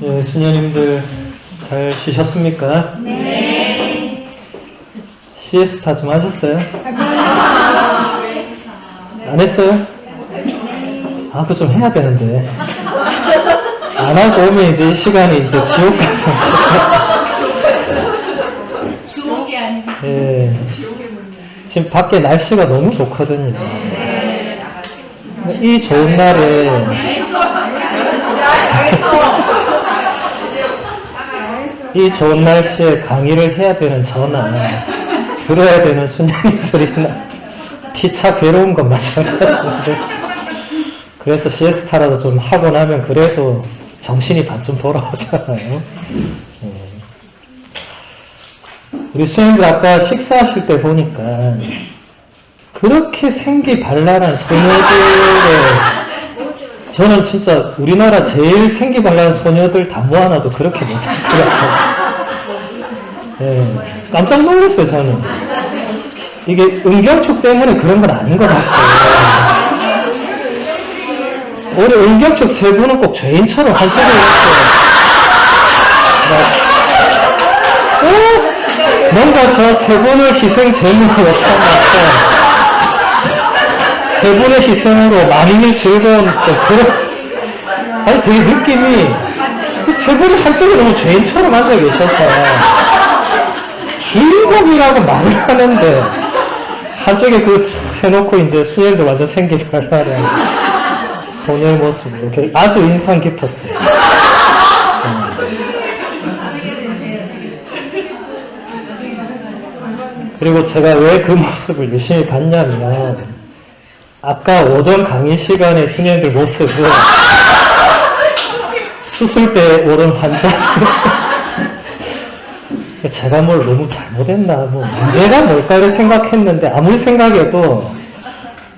예, 수녀님들 잘 쉬셨습니까? 네. 시에스타 좀 하셨어요? 안 했어요? 아, 그거 좀 해야 되는데. 안 하고 오면 이제 이 시간이 이제 지옥 같은 시간. 주옥이 아니고. 예. 지금 밖에 날씨가 너무 좋거든요. 이 좋은 날에 이 좋은 날씨에 강의를 해야 되는 저나 들어야 되는 수녀님들이나 피차 괴로운 건 마찬가지인데, 그래서 시에스타라도 좀 하고 나면 그래도 정신이 반쯤 돌아오잖아요. 우리 수녀님들 아까 식사하실 때 보니까 그렇게 생기발랄한 소녀들의, 저는 진짜 우리나라 제일 생기발랄한 소녀들 다 모아놔도 그렇게 못할 것 같아요. 네, 깜짝 놀랐어요, 저는. 이게 은경축 때문에 그런 건 아닌 것 같아요. 우리 은경축 세 분은 꼭 죄인처럼 한쪽에 이렇게 뭔가 저 세 분을 희생 제물로 삼아서 세 분의 희생으로 만인의 즐거운 그런, 아니 되게 느낌이 세 분이 한쪽에 너무 죄인처럼 앉아 계셔서 주인공이라고 말을 하는데 한쪽에 그 해놓고 이제 수녀님도 완전 생기발랄한 소녀의 모습으로 아주 인상 깊었어요. 그리고 제가 왜 그 모습을 열심히 봤냐면, 아까 오전 강의 시간에 수녀님들 모습을 수술대에 오른 환자들 제가 뭘 너무 잘못했나, 뭐 문제가 뭘까를 생각했는데 아무리 생각해도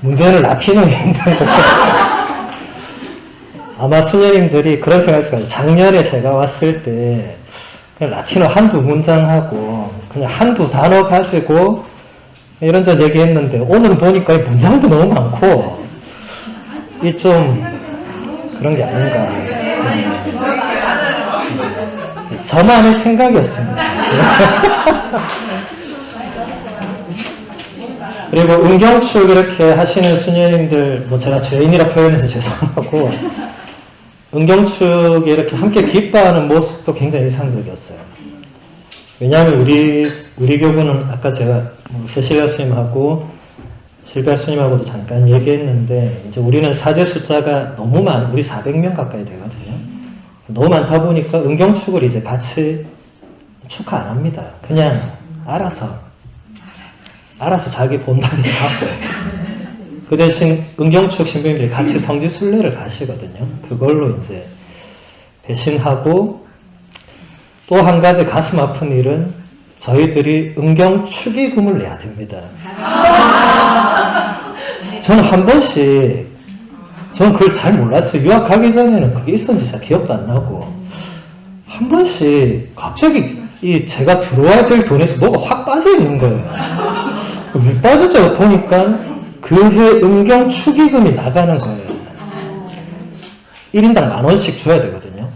문제는 라틴어에 있는 거예요. 아마 수녀님들이 그런 생각했을 거예요. 작년에 제가 왔을 때 그냥 라틴어 한두 문장 하고 그냥 한두 단어 가지고 이런저런 얘기했는데, 오늘 보니까 이 문장도 너무 많고 이 좀 그런 게 아닌가. 저만의 생각이었습니다. 그리고 은경축 이렇게 하시는 수녀님들, 뭐 제가 죄인이라 표현해서 죄송하고, 은경축이 이렇게 함께 기뻐하는 모습도 굉장히 인상적이었어요. 왜냐하면 우리 교구는 아까 제가 세실라 스님하고 실베아 스님하고도 잠깐 얘기했는데, 이제 우리는 사제 숫자가 너무 우리 400명 가까이 되거든요. 너무 많다 보니까 은경축을 이제 같이 축하 안 합니다. 그냥 알아서 자기 본당에서 하고, 그 대신 은경축 신부님들이 같이 성지순례를 가시거든요. 그걸로 이제 대신하고, 또 한 가지 가슴 아픈 일은 저희들이 은경축의금을 내야 됩니다. 저는 한 번씩, 저는 그걸 잘 몰랐어요. 유학 가기 전에는 그게 있었는지 잘 기억도 안 나고, 한 번씩 갑자기 제가 들어와야 될 돈에서 뭐가 확 빠져 있는 거예요. 왜 빠졌죠? 보니까 그해 은경축의금이 나가는 거예요. 1인당 10,000원씩 줘야 되거든요.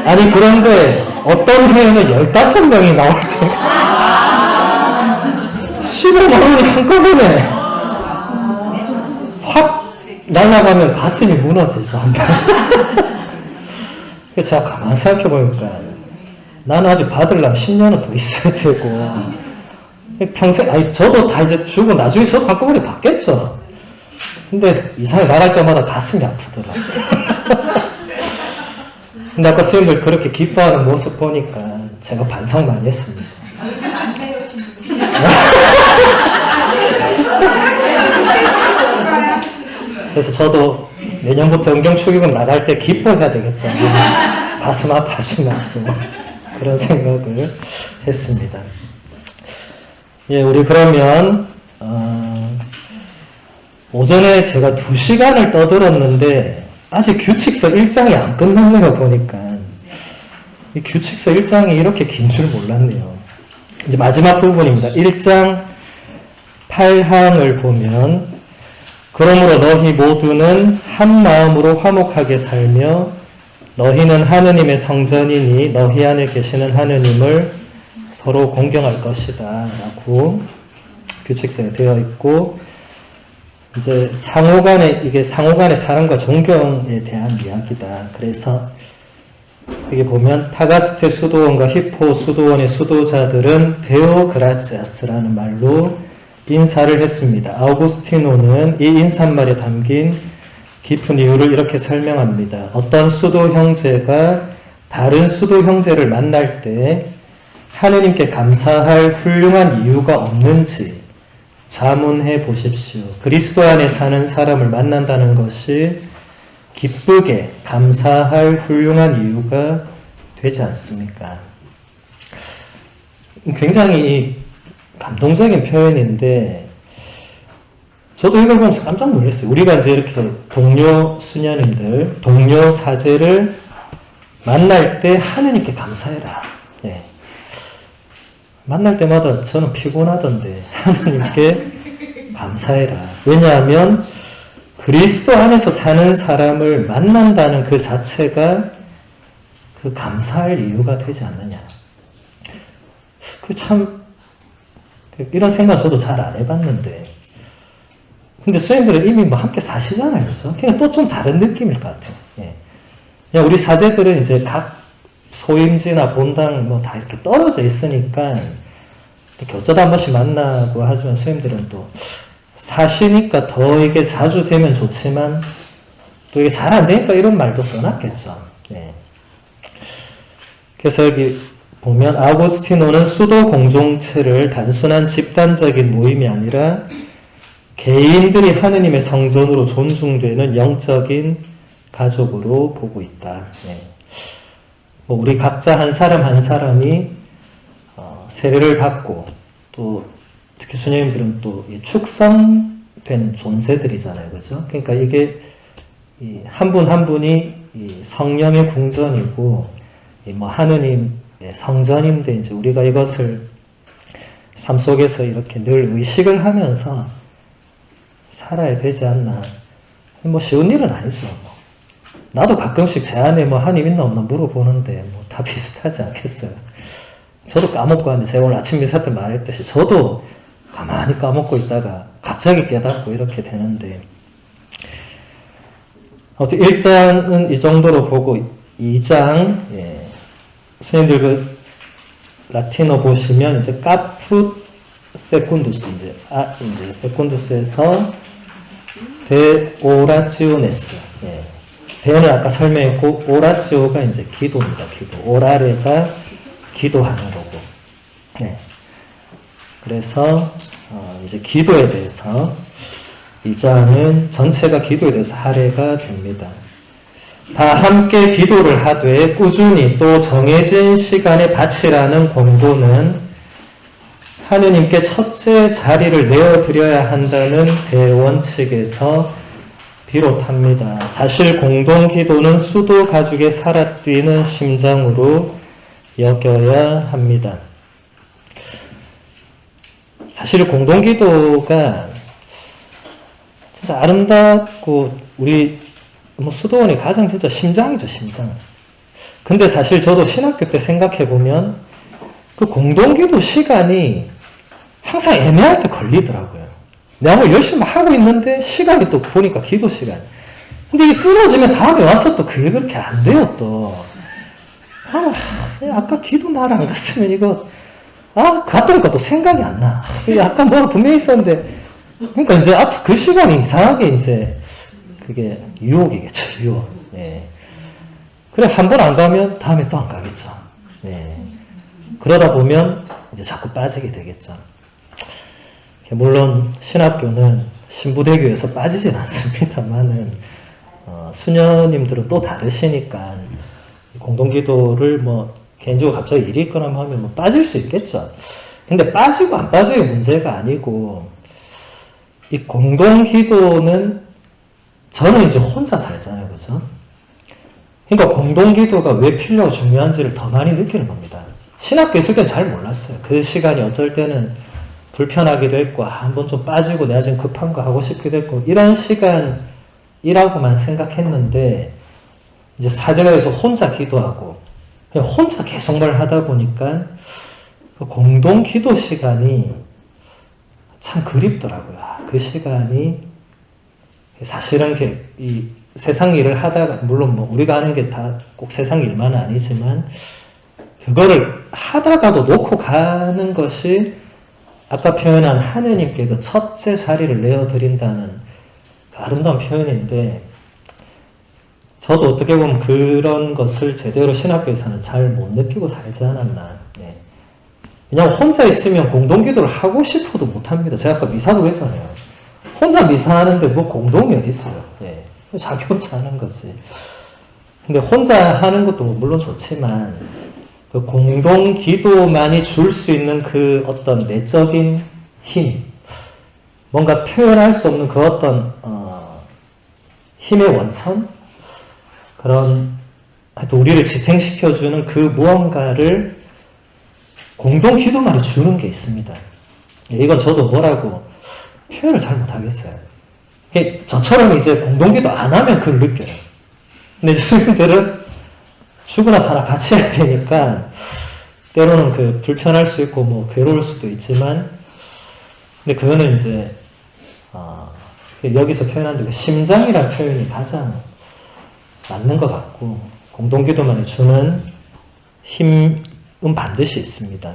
아니, 그런데 어떤 해에는 15명이 나올 때 15만 원이 한꺼번에 확 날아가면 가슴이 무너지죠. 그래서 제가 가만히 생각해보니까 나는 아직 받으려면 10년은 더 있어야 되고, 평생, 아니, 저도 다 이제 주고 나중에 저도 한꺼번에 받겠죠. 근데 이상하게 나갈 때마다 가슴이 아프더라고요. 근데 아까 선생님들 그렇게 기뻐하는 모습 보니까 제가 반성 많이 했습니다. 그래서 저도 내년부터 은경축의금 나갈 때 기뻐해야 되겠죠. 가슴 아파하지 말고 그런 생각을 했습니다. 예, 우리 그러면 오전에 제가 2시간을 떠들었는데 아직 규칙서 1장이 안 끝났네요. 보니까 이 규칙서 1장이 이렇게 긴 줄 몰랐네요. 이제 마지막 부분입니다. 1장 8항을 보면 그러므로 너희 모두는 한 마음으로 화목하게 살며 너희는 하느님의 성전이니 너희 안에 계시는 하느님을 서로 공경할 것이다 라고 규칙서에 되어 있고, 이제 이게 상호간의 사랑과 존경에 대한 이야기다. 그래서 여기 보면 타가스테 수도원과 히포 수도원의 수도자들은 데오그라치아스라는 말로 인사를 했습니다. 아우구스티노는 이 인사말에 담긴 깊은 이유를 이렇게 설명합니다. 어떤 수도 형제가 다른 수도 형제를 만날 때 하느님께 감사할 훌륭한 이유가 없는지 자문해 보십시오. 그리스도 안에 사는 사람을 만난다는 것이 기쁘게 감사할 훌륭한 이유가 되지 않습니까? 굉장히 감동적인 표현인데 저도 이걸 보면서 깜짝 놀랐어요. 우리가 이제 이렇게 동료 수녀님들, 동료 사제를 만날 때 하느님께 감사해라. 예. 만날 때마다 저는 피곤하던데 하느님께 감사해라. 왜냐하면 그리스도 안에서 사는 사람을 만난다는 그 자체가 그 감사할 이유가 되지 않느냐. 이런 생각 저도 잘 안 해봤는데. 근데 수행들은 이미 뭐 함께 사시잖아요. 그죠? 그냥 또 좀 다른 느낌일 것 같아요. 예. 그냥 우리 사제들은 이제 각 소임지나 본당 뭐 다 이렇게 떨어져 있으니까 이렇게 어쩌다 한 번씩 만나고 하지만 수행들은 또 사시니까 더 이게 자주 되면 좋지만 또 이게 잘 안 되니까 이런 말도 써놨겠죠. 예. 그래서 여기 보면 아우구스티노는 수도 공동체를 단순한 집단적인 모임이 아니라 개인들이 하느님의 성전으로 존중되는 영적인 가족으로 보고 있다. 예. 뭐 우리 각자 한 사람 한 사람이 세례를 받고 또 특히 수녀님들은 또 축성된 존재들이잖아요, 그렇죠? 그러니까 이게 한 분 한 분이 성령의 궁전이고 뭐 하느님의 성전인데 이제 우리가 이것을 삶 속에서 이렇게 늘 의식을 하면서 살아야 되지 않나. 뭐 쉬운 일은 아니죠. 나도 가끔씩 제 안에 뭐 하나님 있나 없나 물어보는데 뭐 다 비슷하지 않겠어요. 저도 까먹고 하는데 제가 오늘 아침 미사 때 말했듯이 저도 가만히 까먹고 있다가 갑자기 깨닫고 이렇게 되는데 아무튼 1장은 이 정도로 보고 2장 선생님들 그 라틴어 보시면 이제 카푸 세쿤두스 이제 세쿤두스에서 데 오라치오네스 대언을 아까 설명했고 오라치오가 이제 기도입니다. 기도. 오라레가 기도하는 거고. 네. 그래서 이제 기도에 대해서 이 장은 전체가 기도에 대해서 할애가 됩니다. 다 함께 기도를 하되 꾸준히 또 정해진 시간에 바치라는 권고는 하느님께 첫째 자리를 내어드려야 한다는 대원칙에서 비롯합니다. 사실 공동기도는 수도 가족의 살아뛰는 심장으로 여겨야 합니다. 사실 공동기도가 진짜 아름답고 우리 수도원이 가장 진짜 심장이죠, 심장. 근데 사실 저도 신학교 때 생각해보면 그 공동기도 시간이 항상 애매할 때 걸리더라고요. 내가 뭐 열심히 하고 있는데 시간이 또 보니까 기도 시간. 근데 이게 끊어지면 다음에 와서 또 그게 그렇게 안 돼요, 또. 아까 기도 날 안 갔으면 이거, 갔더니까 또 생각이 안 나. 아까 뭐가 분명히 있었는데. 그러니까 이제 앞 그 시간이 이상하게 이제 그게 유혹이겠죠, 유혹. 예. 그래, 한 번 안 가면 다음에 또 안 가겠죠. 예. 그러다 보면 이제 자꾸 빠지게 되겠죠. 물론 신학교는 신부대교에서 빠지진 않습니다만은 수녀님들은 또 다르시니까 공동기도를 뭐 개인적으로 갑자기 일이 있거나 하면 뭐 빠질 수 있겠죠. 근데 빠지고 안 빠지고의 문제가 아니고 이 공동기도는 저는 이제 혼자 살잖아요, 그죠? 그러니까 공동기도가 왜 필요하고 중요한지를 더 많이 느끼는 겁니다. 신학교 있을 땐 잘 몰랐어요. 그 시간이 어쩔 때는 불편하기도 했고, 한번 좀 빠지고 내가 지금 급한 거 하고 싶기도 했고, 이런 시간이라고만 생각했는데, 이제 사제가에서 혼자 기도하고, 그냥 혼자 계속 뭘 하다 보니까, 그 공동 기도 시간이 참 그립더라고요. 그 시간이, 사실은 이 세상 일을 하다가, 물론 뭐 우리가 하는 게 다 꼭 세상 일만은 아니지만, 그거를 하다가도 놓고 가는 것이 아까 표현한 하느님께 그 첫째 자리를 내어드린다는 그 아름다운 표현인데, 저도 어떻게 보면 그런 것을 제대로 신학교에서는 잘 못 느끼고 살지 않았나. 네. 왜냐하면 혼자 있으면 공동기도를 하고 싶어도 못합니다. 제가 아까 미사도 했잖아요. 혼자 미사하는데 뭐 공동이 어디 있어요. 네. 자기 혼자 하는 거지. 근데 혼자 하는 것도 물론 좋지만 그 공동 기도만이 줄 수 있는 그 어떤 내적인 힘, 뭔가 표현할 수 없는 그 어떤 힘의 원천, 그런 하여튼 우리를 지탱시켜주는 그 무언가를 공동 기도만이 주는 게 있습니다. 이건 저도 뭐라고 표현을 잘 못하겠어요. 저처럼 이제 공동 기도 안 하면 그걸 느껴요. 근데 주님들은 죽으나 살아 같이 해야 되니까 때로는 그 불편할 수 있고 뭐 괴로울 수도 있지만, 근데 그거는 이제 여기서 표현한 그 심장이라는 표현이 가장 맞는 것 같고, 공동기도만이 주는 힘은 반드시 있습니다.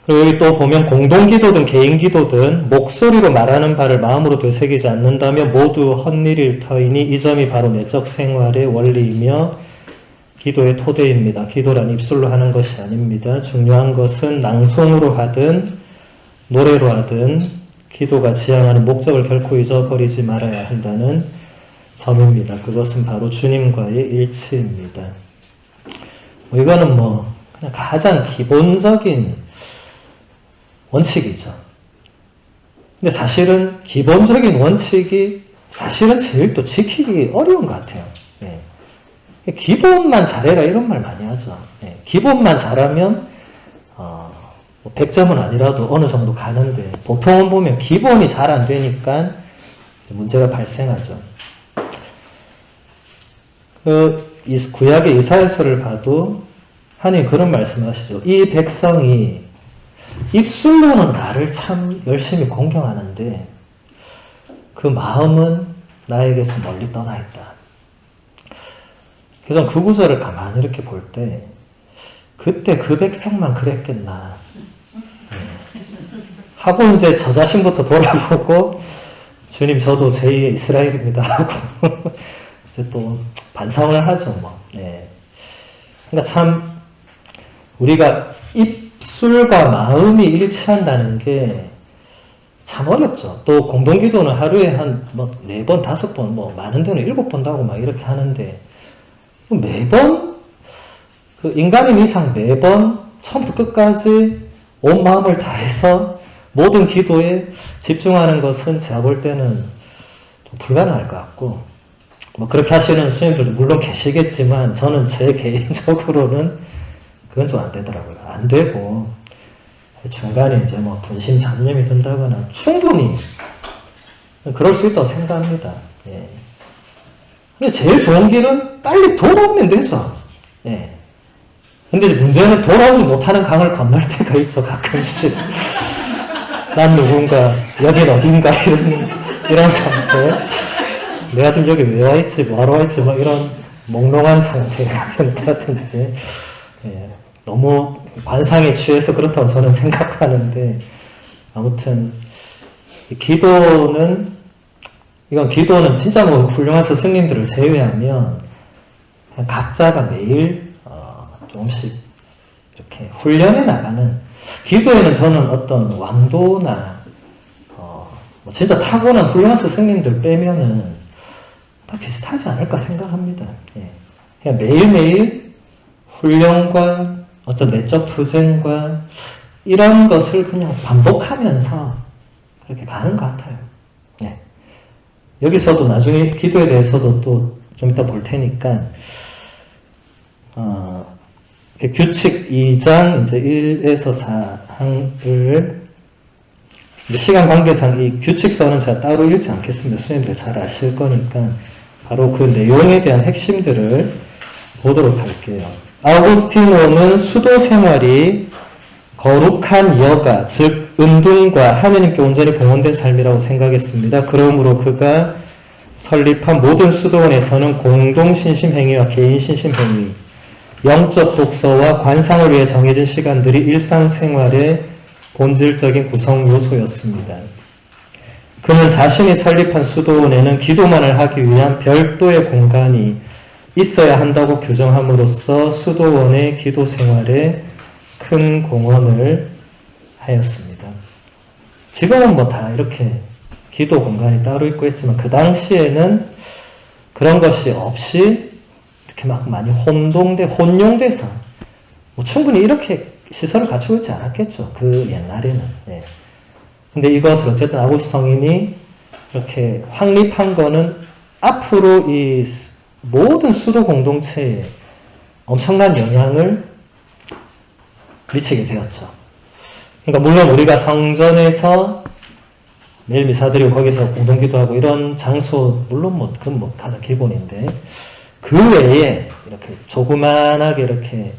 그리고 여기 또 보면 공동기도든 개인기도든 목소리로 말하는 바를 마음으로 되새기지 않는다면 모두 헛일일 터이니 이 점이 바로 내적 생활의 원리이며 기도의 토대입니다. 기도란 입술로 하는 것이 아닙니다. 중요한 것은 낭송으로 하든 노래로 하든 기도가 지향하는 목적을 결코 잊어버리지 말아야 한다는 점입니다. 그것은 바로 주님과의 일치입니다. 이거는 뭐 그냥 가장 기본적인 원칙이죠. 근데 사실은 기본적인 원칙이 사실은 제일 또 지키기 어려운 것 같아요. 네. 기본만 잘해라 이런 말 많이 하죠. 네. 기본만 잘하면 100점은 아니라도 어느 정도 가는데, 보통은 보면 기본이 잘 안 되니까 문제가 발생하죠. 구약의 이사야서를 봐도 하나님 그런 말씀하시죠. 이 백성이 입술로는 나를 참 열심히 공경하는데 그 마음은 나에게서 멀리 떠나 있다. 그래서 그 구절을 가만히 이렇게 볼 때 그때 그 백성만 그랬겠나 하고 이제 저 자신부터 돌아보고 주님 저도 제2의 이스라엘입니다 하고 이제 또 반성을 하죠. 뭐. 네. 그러니까 참 우리가 입술과 마음이 일치한다는 게 참 어렵죠. 또 공동기도는 하루에 한 뭐 4번, 5번, 뭐 많은 데는 7번도 하고 막 이렇게 하는데 매번 그 인간인 이상 매번 처음부터 끝까지 온 마음을 다해서 모든 기도에 집중하는 것은 제가 볼 때는 좀 불가능할 것 같고, 뭐 그렇게 하시는 스님들도 물론 계시겠지만 저는 제 개인적으로는 그건 좀 안 되더라고요. 안 되고 중간에 이제 뭐 분심 잡념이 든다거나 충분히 그럴 수 있다고 생각합니다. 예. 근데 제일 좋은 길은 빨리 돌아오면 되죠. 예. 근데 문제는 돌아오지 못하는 강을 건널 때가 있죠, 가끔씩. 난 누군가, 여긴 어딘가, 이런 상태. 내가 지금 여기 왜 와있지, 뭐하러 와있지, 뭐 이런 몽롱한 상태가 된다든지. 예. 너무 관상에 취해서 그렇다고 저는 생각하는데, 아무튼, 기도는 진짜 뭐 훌륭한 스승님들을 제외하면, 그냥 각자가 매일, 조금씩 이렇게 훈련해 나가는, 기도에는 저는 어떤 왕도나, 뭐 진짜 타고난 훌륭한 스승님들 빼면은 다 비슷하지 않을까 생각합니다. 예. 그냥 매일매일 훈련과 어떤 내적 투쟁과 이런 것을 그냥 반복하면서 그렇게 가는 것 같아요. 예. 여기서도 나중에 기도에 대해서도 또 좀 이따 볼 테니까, 규칙 2장 이제 1에서 4 항을 시간 관계상 이 규칙서는 제가 따로 읽지 않겠습니다. 선생님들 잘 아실 거니까 바로 그 내용에 대한 핵심들을 보도록 할게요. 아우구스티노는 수도 생활이 거룩한 여가, 즉 은둔과 하느님께 온전히 봉헌된 삶이라고 생각했습니다. 그러므로 그가 설립한 모든 수도원에서는 공동 신심행위와 개인 신심행위, 영적 독서와 관상을 위해 정해진 시간들이 일상생활의 본질적인 구성 요소였습니다. 그는 자신이 설립한 수도원에는 기도만을 하기 위한 별도의 공간이 있어야 한다고 규정함으로써 수도원의 기도 생활에 큰 공헌을 하였습니다. 지금은 뭐 다 이렇게 기도 공간이 따로 있고 했지만 그 당시에는 그런 것이 없이 이렇게 막 많이 혼용돼서 뭐 충분히 이렇게 시설을 갖추고 있지 않았겠죠. 그 옛날에는. 예. 근데 이것을 어쨌든 아구스틴 성인이 이렇게 확립한 거는 앞으로 이 모든 수도 공동체에 엄청난 영향을 미치게 되었죠. 그러니까 물론 우리가 성전에서 매일 미사드리고 거기서 공동기도하고 이런 장소 물론 그건 가장 기본인데 그 외에 이렇게 조그만하게 이렇게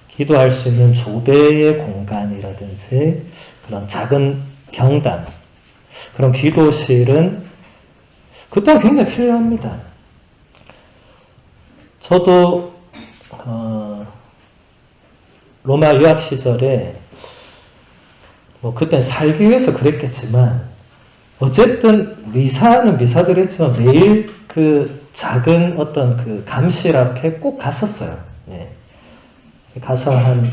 기도할 수 있는 조배의 공간이라든지 그런 작은 경단 그런 기도실은 그 또한 굉장히 필요합니다. 저도 로마 유학 시절에 뭐 그때 살기 위해서 그랬겠지만 어쨌든 미사는 미사들 했지만 매일 그 작은 어떤 그 감실 앞에 꼭 갔었어요. 예. 가서 한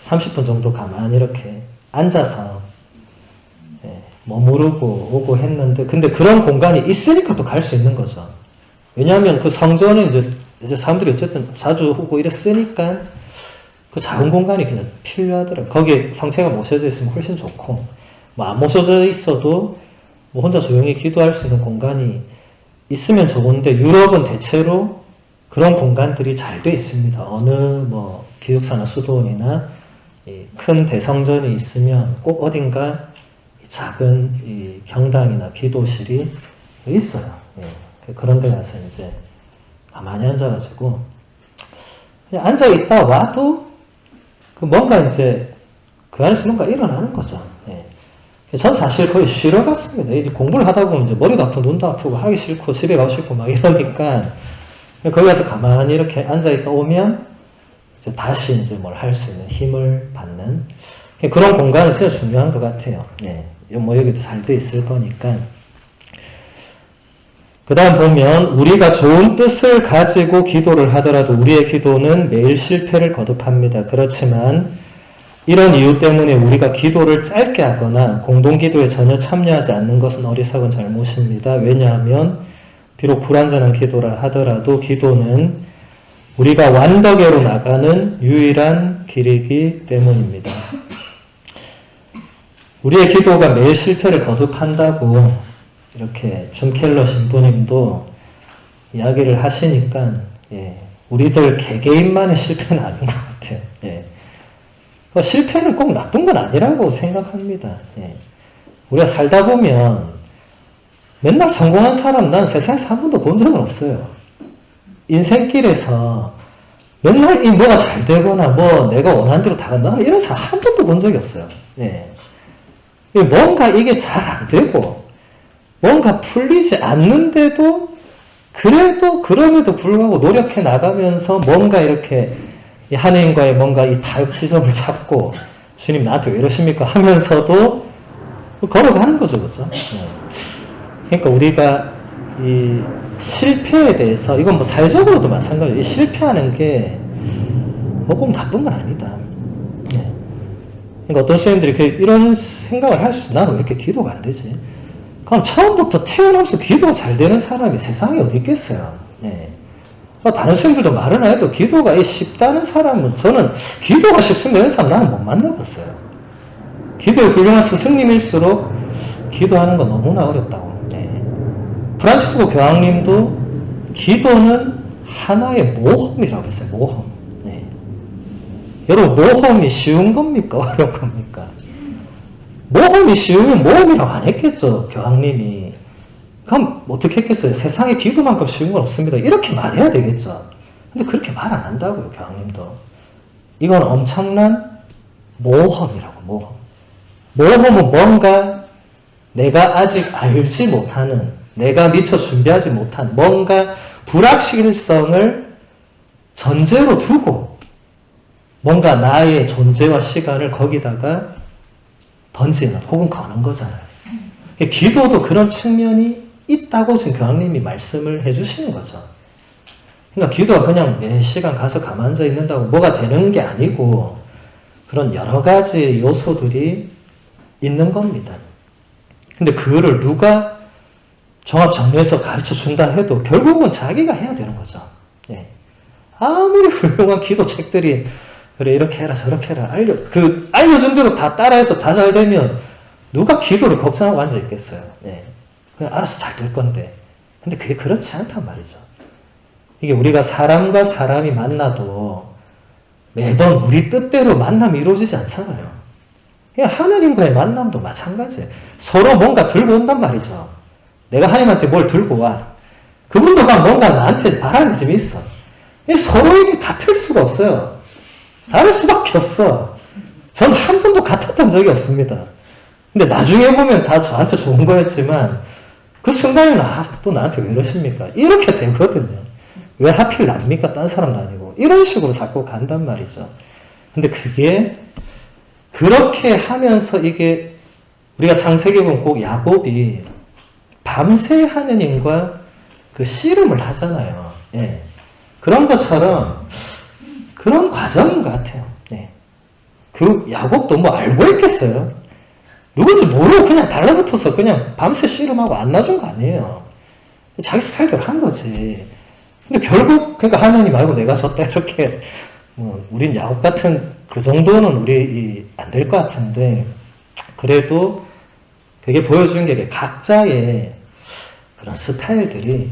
30분 정도 가만히 이렇게 앉아서 예, 머무르고 오고 했는데 근데 그런 공간이 있으니까 또 갈 수 있는 거죠. 왜냐하면 그 성전은 이제 사람들이 어쨌든 자주 오고 이랬으니까 그 작은 공간이 그냥 필요하더라고요. 거기에 성체가 모셔져 있으면 훨씬 좋고 뭐 안 모셔져 있어도 뭐 혼자 조용히 기도할 수 있는 공간이 있으면 좋은데 유럽은 대체로 그런 공간들이 잘 돼 있습니다. 어느 뭐 기숙사나 수도원이나 큰 대성전이 있으면 꼭 어딘가 작은 이 경당이나 기도실이 있어요. 예. 그런 데 가서 이제 가만히 앉아가지고 그냥 앉아있다 와도 그 뭔가 이제 그 안에서 뭔가 일어나는 거죠. 예. 전 사실 거의 쉬러 갔습니다. 이제 공부를 하다 보면 이제 머리도 아프고 눈도 아프고 하기 싫고 집에 가고 싶고 막 이러니까 거기 가서 가만히 이렇게 앉아있다 오면 이제 다시 이제 뭘 할 수 있는 힘을 받는 그런 공간은 진짜 중요한 것 같아요. 예. 뭐 여기도 잘 돼 있을 거니까. 그 다음 보면 우리가 좋은 뜻을 가지고 기도를 하더라도 우리의 기도는 매일 실패를 거듭합니다. 그렇지만 이런 이유 때문에 우리가 기도를 짧게 하거나 공동기도에 전혀 참여하지 않는 것은 어리석은 잘못입니다. 왜냐하면 비록 불완전한 기도라 하더라도 기도는 우리가 완덕에로 나가는 유일한 길이기 때문입니다. 우리의 기도가 매일 실패를 거듭한다고 이렇게 존 켈러 신부님도 이야기를 하시니까 예, 우리들 개개인만의 실패는 아닌 것 같아요. 예. 실패는 꼭 나쁜 건 아니라고 생각합니다. 예. 우리가 살다 보면 맨날 성공한 사람 난 세상에서 한 번도 본 적은 없어요. 인생길에서 맨날 이 뭐가 잘 되거나 뭐 내가 원하는 대로 다 간다 이런 사람 한 번도 본 적이 없어요. 예. 뭔가 이게 잘 안 되고 뭔가 풀리지 않는데도 그래도 그럼에도 불구하고 노력해 나가면서 뭔가 이렇게 이 하나님과의 뭔가 이 타협 지점을 찾고 주님 나한테 왜 이러십니까 하면서도 걸어가는 거죠, 그죠? 그러니까 우리가 이 실패에 대해서 이건 뭐 사회적으로도 마찬가지예요. 이 실패하는 게 뭐 꼭 나쁜 건 아니다. 그러니까 어떤 선생님들이 이런 생각을 할 수 있어. 나는 왜 이렇게 기도가 안 되지? 그럼 처음부터 태어나면서 기도가 잘 되는 사람이 세상에 어디 있겠어요? 네. 다른 선생님들도 말은 해도 기도가 쉽다는 사람은 저는 기도가 쉽으면 이런 사람 나는 못 만나봤어요. 기도에 훌륭한 스승님일수록 기도하는 건 너무나 어렵다고. 네. 프란치스코 교황님도 기도는 하나의 모험이라고 했어요. 모험. 네. 여러분, 모험이 쉬운 겁니까? 어려운 겁니까? 모험이 쉬우면 모험이라고 안 했겠죠, 교황님이. 그럼 어떻게 했겠어요? 세상에 기도만큼 쉬운 건 없습니다. 이렇게 말해야 되겠죠. 근데 그렇게 말 안 한다고요, 교황님도. 이건 엄청난 모험이라고, 모험. 모험은 뭔가 내가 아직 알지 못하는, 내가 미처 준비하지 못한 뭔가 불확실성을 전제로 두고 뭔가 나의 존재와 시간을 거기다가 던지는 혹은 거는 거잖아요. 기도도 그런 측면이 있다고 지금 교황님이 말씀을 해주시는 거죠. 그러니까 기도가 그냥 매 시간 가서 가만 앉아 있는다고 뭐가 되는 게 아니고 그런 여러 가지 요소들이 있는 겁니다. 근데 그거를 누가 종합 정리해서 가르쳐 준다 해도 결국은 자기가 해야 되는 거죠. 예. 아무리 훌륭한 기도 책들이 그래 이렇게 해라 저렇게 해라 알려준 대로 다 따라해서 다 잘 되면 누가 기도를 걱정하고 앉아 있겠어요. 예. 그냥 알아서 잘 될 건데. 근데 그게 그렇지 않단 말이죠. 이게 우리가 사람과 사람이 만나도 매번 우리 뜻대로 만남이 이루어지지 않잖아요. 그냥 하느님과의 만남도 마찬가지예요. 서로 뭔가 들고 온단 말이죠. 내가 하나님한테 뭘 들고 와. 그분도 뭔가 나한테 바라는 게 좀 있어. 서로에게 같을 수가 없어요. 다를 수밖에 없어. 전 한 번도 같았던 적이 없습니다. 근데 나중에 보면 다 저한테 좋은 거였지만 그 순간에는 또 나한테 왜 이러십니까? 이렇게 되거든요. 왜 하필 납니까? 딴 사람도 아니고. 이런 식으로 자꾸 간단 말이죠. 근데 그게 그렇게 하면서 이게 우리가 창세기 보면 꼭 야곱이 밤새 하느님과 그 씨름을 하잖아요. 예. 그런 것처럼 그런 과정인 것 같아요. 예. 그 야곱도 뭐 알고 있겠어요? 누군지 모르고 그냥 달라붙어서 그냥 밤새 씨름하고 안 놔준 거 아니에요. 자기 스타일대로 한 거지. 근데 결국 그러니까 하나님 알고 내가 졌다 이렇게 뭐 우린 야곱 같은 그 정도는 우리 안 될 것 같은데 그래도 그게 보여주는 게 각자의 그런 스타일들이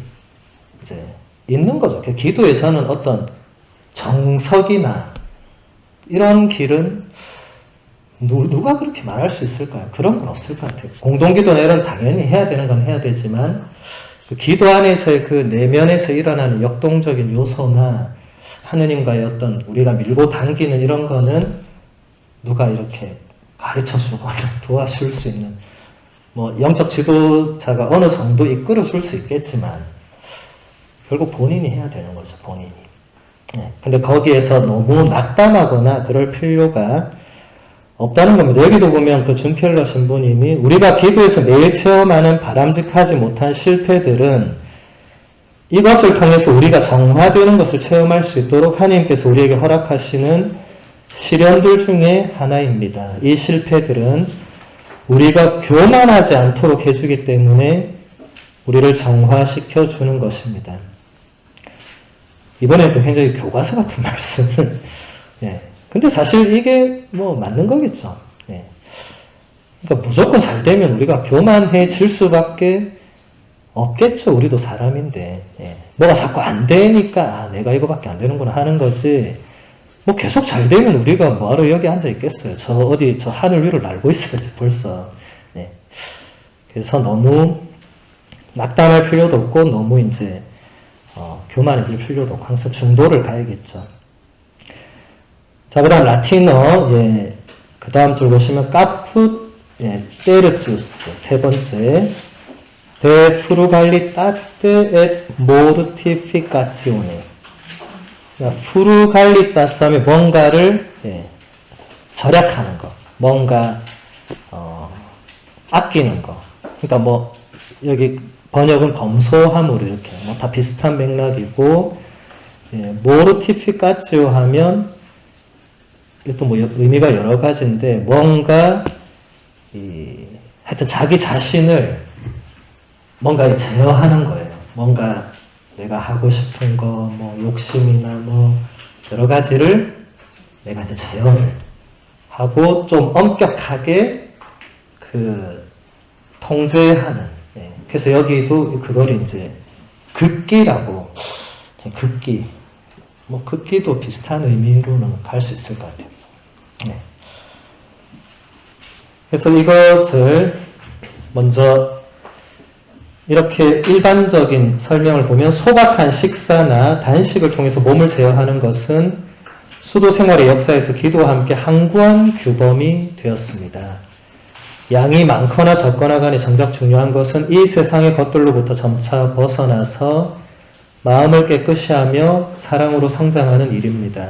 이제 있는 거죠. 기도에서는 어떤 정석이나 이런 길은 누가 그렇게 말할 수 있을까요? 그런 건 없을 것 같아요. 공동기도는 당연히 해야 되는 건 해야 되지만 그 기도 안에서의 그 내면에서 일어나는 역동적인 요소나 하느님과의 어떤 우리가 밀고 당기는 이런 거는 누가 이렇게 가르쳐주고 도와줄 수 있는 뭐 영적 지도자가 어느 정도 이끌어줄 수 있겠지만 결국 본인이 해야 되는 거죠. 본인이. 네. 근데 거기에서 너무 낙담하거나 그럴 필요가 없다는 겁니다. 여기도 보면 그 준필러 신부님이 우리가 기도에서 매일 체험하는 바람직하지 못한 실패들은 이것을 통해서 우리가 정화되는 것을 체험할 수 있도록 하나님께서 우리에게 허락하시는 시련들 중에 하나입니다. 이 실패들은 우리가 교만하지 않도록 해주기 때문에 우리를 정화시켜 주는 것입니다. 이번에도 굉장히 교과서 같은 말씀을 예. 근데 사실 이게 뭐 맞는 거겠죠. 예. 그러니까 무조건 잘 되면 우리가 교만해질 수밖에 없겠죠. 우리도 사람인데. 예. 뭐가 자꾸 안 되니까 내가 이거밖에 안 되는구나 하는 거지. 뭐 계속 잘 되면 우리가 뭐하러 여기 앉아 있겠어요. 저 하늘 위로 날고 있어야지 벌써. 예. 그래서 너무 낙담할 필요도 없고 너무 이제 교만해질 필요도 없고 항상 중도를 가야겠죠. 자, 그 다음 라틴어, 예, 그 다음 줄 보시면, 카푸, 예, 테르치우스, 세 번째, 데 프루갈리타테 에 모르티피카치오네. 프루갈리타스 하면 뭔가를, 예, 절약하는 거, 뭔가, 아끼는 거. 그러니까 뭐, 여기 번역은 검소함으로 이렇게, 뭐 다 비슷한 맥락이고, 예, 모르티피카치오 하면, 이것도 뭐 의미가 여러 가지인데 뭔가 하여튼 자기 자신을 뭔가 제어하는 거예요. 뭔가 내가 하고 싶은 거, 뭐 욕심이나 뭐 여러 가지를 내가 이제 제어를 하고 좀 엄격하게 그 통제하는. 예. 그래서 여기도 그걸 이제 극기라고 극기. 뭐 크기도 비슷한 의미로는 갈 수 있을 것 같아요. 네. 그래서 이것을 먼저 이렇게 일반적인 설명을 보면 소박한 식사나 단식을 통해서 몸을 제어하는 것은 수도 생활의 역사에서 기도와 함께 항구한 규범이 되었습니다. 양이 많거나 적거나 간에 정작 중요한 것은 이 세상의 것들로부터 점차 벗어나서 마음을 깨끗이 하며 사랑으로 성장하는 일입니다.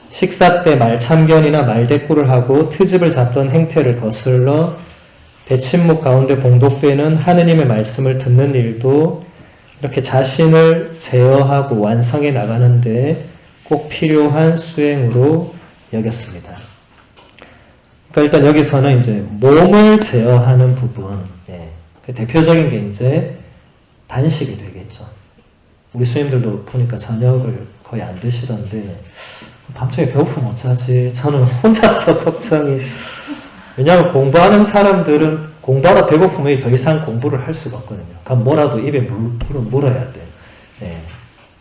식사 때 말참견이나 말대꾸를 하고 트집을 잡던 행태를 거슬러 대침묵 가운데 봉독되는 하느님의 말씀을 듣는 일도 이렇게 자신을 제어하고 완성해 나가는데 꼭 필요한 수행으로 여겼습니다. 그러니까 일단 여기서는 이제 몸을 제어하는 부분, 대표적인 게 이제 단식이 되겠죠. 우리 스님들도 보니까 저녁을 거의 안 드시던데 밤중에 배고프면 어쩌지? 저는 혼자서 걱정이. 왜냐하면 공부하는 사람들은 공부하다 배고프면 더 이상 공부를 할 수가 없거든요. 그럼 뭐라도 입에 물어야 돼.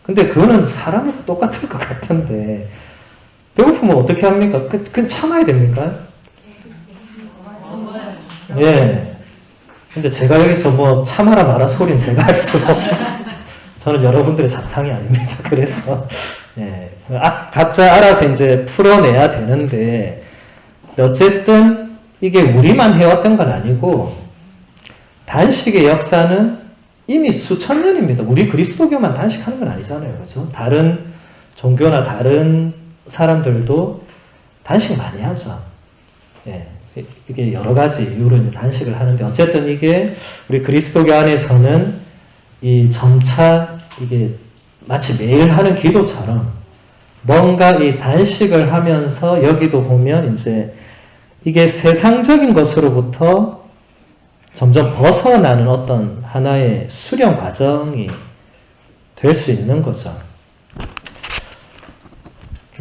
근데 그거는 사람마다 똑같을 것 같은데 배고프면 어떻게 합니까? 그냥 참아야 됩니까? 예. 근데 제가 여기서 뭐 참아라 마라 소리는 제가 할 수가 없어요. 저는 여러분들의 자탕이 아닙니다. 그래서 각자 알아서 이제 풀어내야 되는데 어쨌든 이게 우리만 해왔던 건 아니고 단식의 역사는 이미 수천 년입니다. 우리 그리스도교만 단식하는 건 아니잖아요. 그렇죠? 다른 종교나 다른 사람들도 단식 많이 하죠. 이게 여러 가지 이유로 이제 단식을 하는데 어쨌든 이게 우리 그리스도교 안에서는 이 점차 이게 마치 매일 하는 기도처럼 뭔가 이 단식을 하면서 여기도 보면 이제 이게 세상적인 것으로부터 점점 벗어나는 어떤 하나의 수련 과정이 될 수 있는 거죠.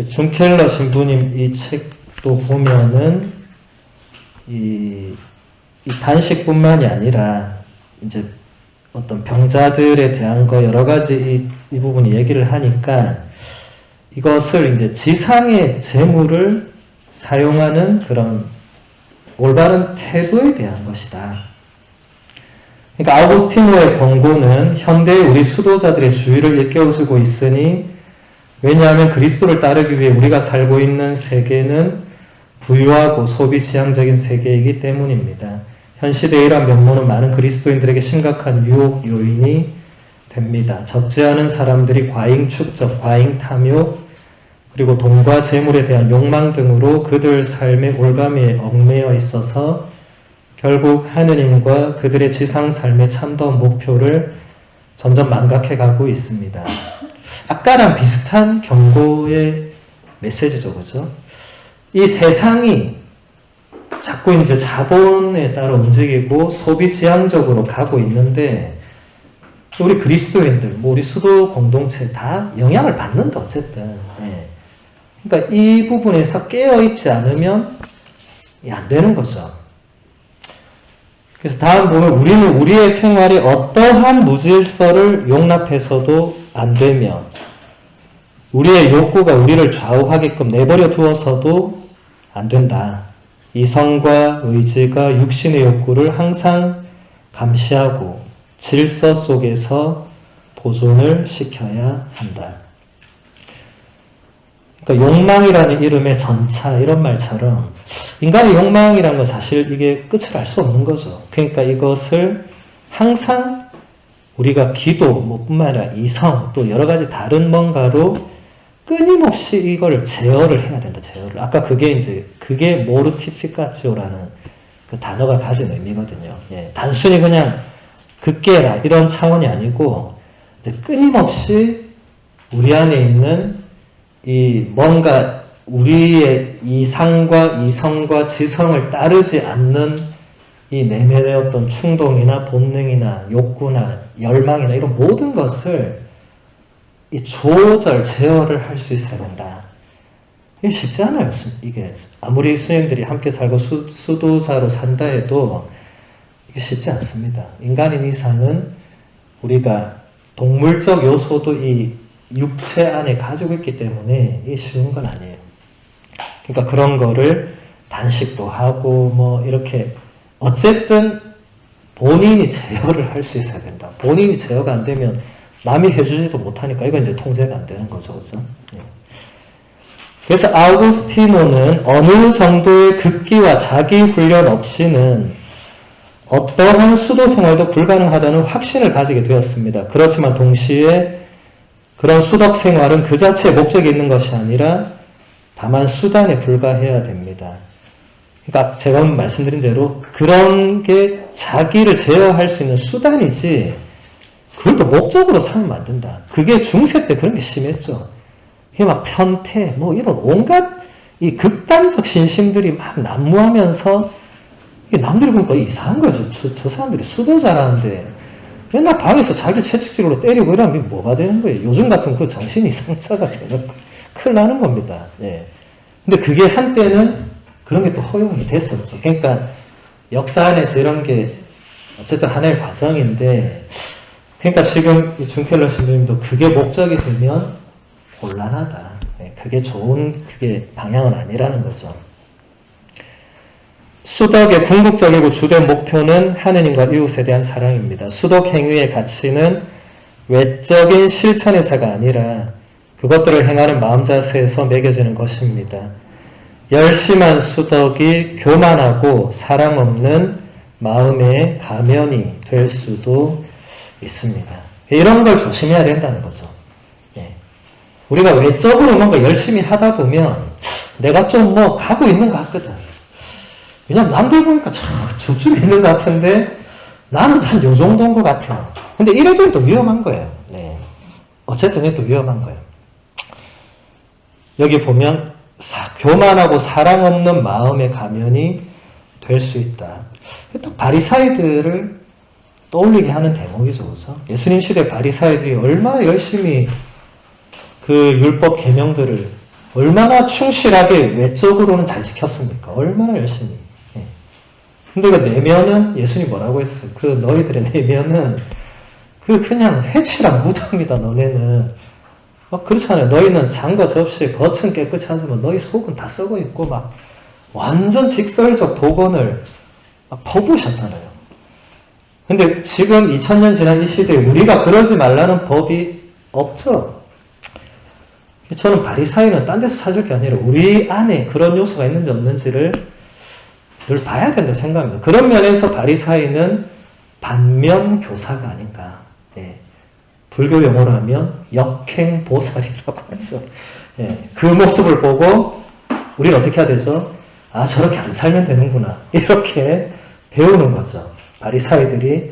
존 켈러 신부님 이 책도 보면은 이 단식뿐만이 아니라 이제 어떤 병자들에 대한 거 여러 가지 이 부분이 얘기를 하니까 이것을 이제 지상의 재물을 사용하는 그런 올바른 태도에 대한 것이다. 그러니까 아우구스티노의 권고는 현대의 우리 수도자들의 주의를 일깨워주고 있으니 왜냐하면 그리스도를 따르기 위해 우리가 살고 있는 세계는 부유하고 소비 지향적인 세계이기 때문입니다. 현 시대의 이러한 면모는 많은 그리스도인들에게 심각한 유혹 요인이 됩니다. 적지 않은 사람들이 과잉 축적, 과잉 탐욕, 그리고 돈과 재물에 대한 욕망 등으로 그들 삶의 올가미에 얽매여 있어서 결국 하느님과 그들의 지상 삶의 참다운 목표를 점점 망각해 가고 있습니다. 아까랑 비슷한 경고의 메시지죠, 그죠? 이 세상이 자꾸 이제 자본에 따라 움직이고 소비 지향적으로 가고 있는데 우리 그리스도인들, 뭐 우리 수도 공동체 다 영향을 받는다 어쨌든. 그러니까 이 부분에서 깨어 있지 않으면 안 되는 거죠. 그래서 다음 보면 우리는 우리의 생활이 어떠한 무질서를 용납해서도 안 되며 우리의 욕구가 우리를 좌우하게끔 내버려 두어서도 안 된다. 이성과 의지가 육신의 욕구를 항상 감시하고 질서 속에서 보존을 시켜야 한다. 그러니까 욕망이라는 이름의 전차 이런 말처럼 인간의 욕망이라는 건 사실 이게 끝을 알 수 없는 거죠. 그러니까 이것을 항상 우리가 기도 뭐 뿐만 아니라 이성 또 여러 가지 다른 뭔가로 끊임없이 이걸 제어를 해야 된다. 제어를. 아까 그게 모르티피카치오라는 그 단어가 가진 의미거든요. 단순히 그냥 극계라 이런 차원이 아니고 이제 끊임없이 우리 안에 있는 이 뭔가 우리의 이상과 이성과 지성을 따르지 않는 이 내면의 어떤 충동이나 본능이나 욕구나 열망이나 이런 모든 것을 이 조절, 제어를 할 수 있어야 된다. 이게 쉽지 않아요. 이게 아무리 스님들이 함께 살고 수도자로 산다 해도 이게 쉽지 않습니다. 인간인 이상은 우리가 동물적 요소도 이 육체 안에 가지고 있기 때문에 이게 쉬운 건 아니에요. 그러니까 그런 거를 단식도 하고 뭐 이렇게 어쨌든 본인이 제어를 할 수 있어야 된다. 본인이 제어가 안 되면 남이 해주지도 못하니까 이건 이제 통제가 안 되는 거죠. 그죠? 예. 그래서 아우구스티노는 어느 정도의 극기와 자기 훈련 없이는 어떠한 수도 생활도 불가능하다는 확신을 가지게 되었습니다. 그렇지만 동시에 그런 수덕 생활은 그 자체의 목적이 있는 것이 아니라 다만 수단에 불과해야 됩니다. 그러니까 제가 말씀드린 대로 그런 게 자기를 제어할 수 있는 수단이지 그걸 또 목적으로 삼으면 안 된다. 그게 중세 때 그런 게 심했죠. 이게 막 편태 뭐 이런 온갖 이 극단적 신심들이 막 난무하면서 이게 남들이 보니까 이상한 거야. 저 사람들이 수도 잘하는데 맨날 방에서 자기를 채찍질로 때리고 이러면 뭐가 되는 거예요. 요즘 같은 그 정신 이상자가 되는 거 큰일 나는 겁니다. 예. 근데 그게 한때는 그런 게 또 허용이 됐었죠. 그러니까 역사 안에서 이런 게 어쨌든 하나의 과정인데 그러니까 지금 이 준켈러 신부님도 그게 목적이 되면 곤란하다. 예. 그게 좋은 그게 방향은 아니라는 거죠. 수덕의 궁극적이고 주된 목표는 하느님과 이웃에 대한 사랑입니다. 수덕 행위의 가치는 외적인 실천에서가 아니라 그것들을 행하는 마음 자세에서 매겨지는 것입니다. 열심한 수덕이 교만하고 사랑 없는 마음의 가면이 될 수도 있습니다. 이런 걸 조심해야 된다는 거죠. 예. 우리가 외적으로 뭔가 열심히 하다 보면 내가 좀 뭐 가고 있는 것 같거든. 왜냐면 남들 보니까 저쪽에 있는 것 같은데 나는 한 요 정도인 것 같아요. 근데 이래도 또 위험한 거예요. 네. 어쨌든 또 위험한 거예요. 여기 보면 교만하고 사랑 없는 마음의 가면이 될 수 있다. 또 바리사이들을 떠올리게 하는 대목이죠. 그죠? 예수님 시대 바리사이들이 얼마나 열심히 그 율법 계명들을 얼마나 충실하게 외적으로는 잘 지켰습니까? 얼마나 열심히. 근데 그 내면은 예수님 뭐라고 했어요? 그 너희들의 내면은 그 그냥 해치랑 무덤이다. 너네는 그렇잖아요. 너희는 장과 접시에 겉은 깨끗이 하지만 너희 속은 다 썩어 있고 막 완전 직설적 복언을 막 퍼부으셨잖아요. 근데 지금 2000년 지난 이 시대에 우리가 그러지 말라는 법이 없죠. 저는 바리사이는 딴 데서 찾을 게 아니라 우리 안에 그런 요소가 있는지 없는지를 늘 봐야 된다고 생각합니다. 그런 면에서 바리사이는 반면 교사가 아닌가. 예. 불교 용어로 하면 역행보살이라고 하죠. 예. 그 모습을 보고 우리는 어떻게 해야 되죠? 아, 저렇게 안 살면 되는구나. 이렇게 배우는 거죠. 바리사이들이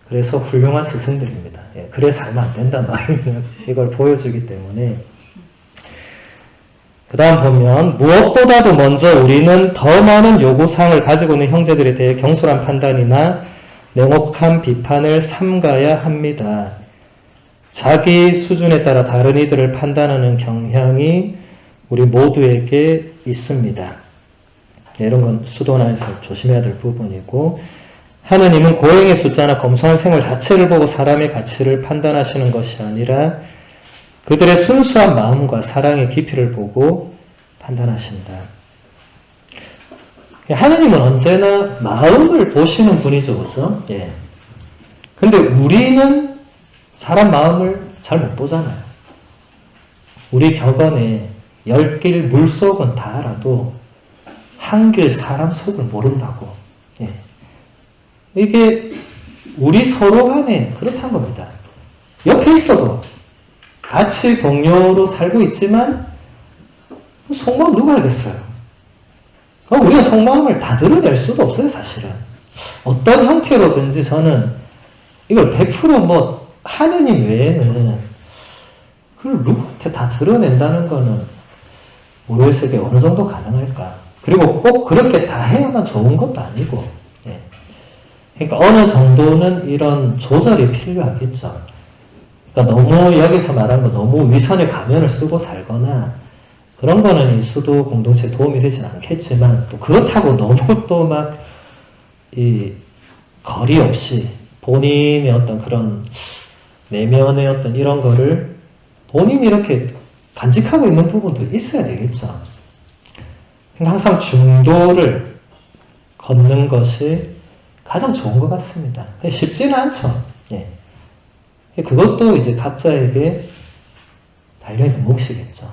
그래서 훌륭한 스승들입니다. 예. 그래 살면 안 된다. 너희는 이걸 보여주기 때문에. 그 다음 보면 무엇보다도 먼저 우리는 더 많은 요구사항을 가지고 있는 형제들에 대해 경솔한 판단이나 냉혹한 비판을 삼가야 합니다. 자기 수준에 따라 다른 이들을 판단하는 경향이 우리 모두에게 있습니다. 이런 건 수도나에서 조심해야 될 부분이고 하느님은 고행의 숫자나 검소한 생활 자체를 보고 사람의 가치를 판단하시는 것이 아니라 그들의 순수한 마음과 사랑의 깊이를 보고 판단하신다. 하느님은 언제나 마음을 보시는 분이죠. 그죠? 예. 근데 우리는 사람 마음을 잘 못 보잖아요. 우리 격언에 10길 물속은 다 알아도 한 길 사람 속을 모른다고. 예. 이게 우리 서로 간에 그렇다는 겁니다. 옆에 있어도 같이 동료로 살고 있지만 속마음 누가 알겠어요? 우리가 속마음을 다 드러낼 수도 없어요. 사실은. 어떤 형태로든지 저는 이걸 100% 하느님 외에는 그걸 누구한테 다 드러낸다는 거는 모르겠어요. 이게 어느 정도 가능할까? 그리고 꼭 그렇게 다 해야만 좋은 것도 아니고 예. 그러니까 어느 정도는 이런 조절이 필요하겠죠. 그러니까 너무 여기서 말하는 거 너무 위선의 가면을 쓰고 살거나 그런 거는 이 수도 공동체에 도움이 되진 않겠지만 또 그렇다고 너무 또 막 이 거리 없이 본인의 어떤 그런 내면의 어떤 이런 거를 본인이 이렇게 간직하고 있는 부분도 있어야 되겠죠. 그러니까 항상 중도를 걷는 것이 가장 좋은 것 같습니다. 쉽지는 않죠. 예. 그것도 이제 각자에게 달려있는 몫이겠죠.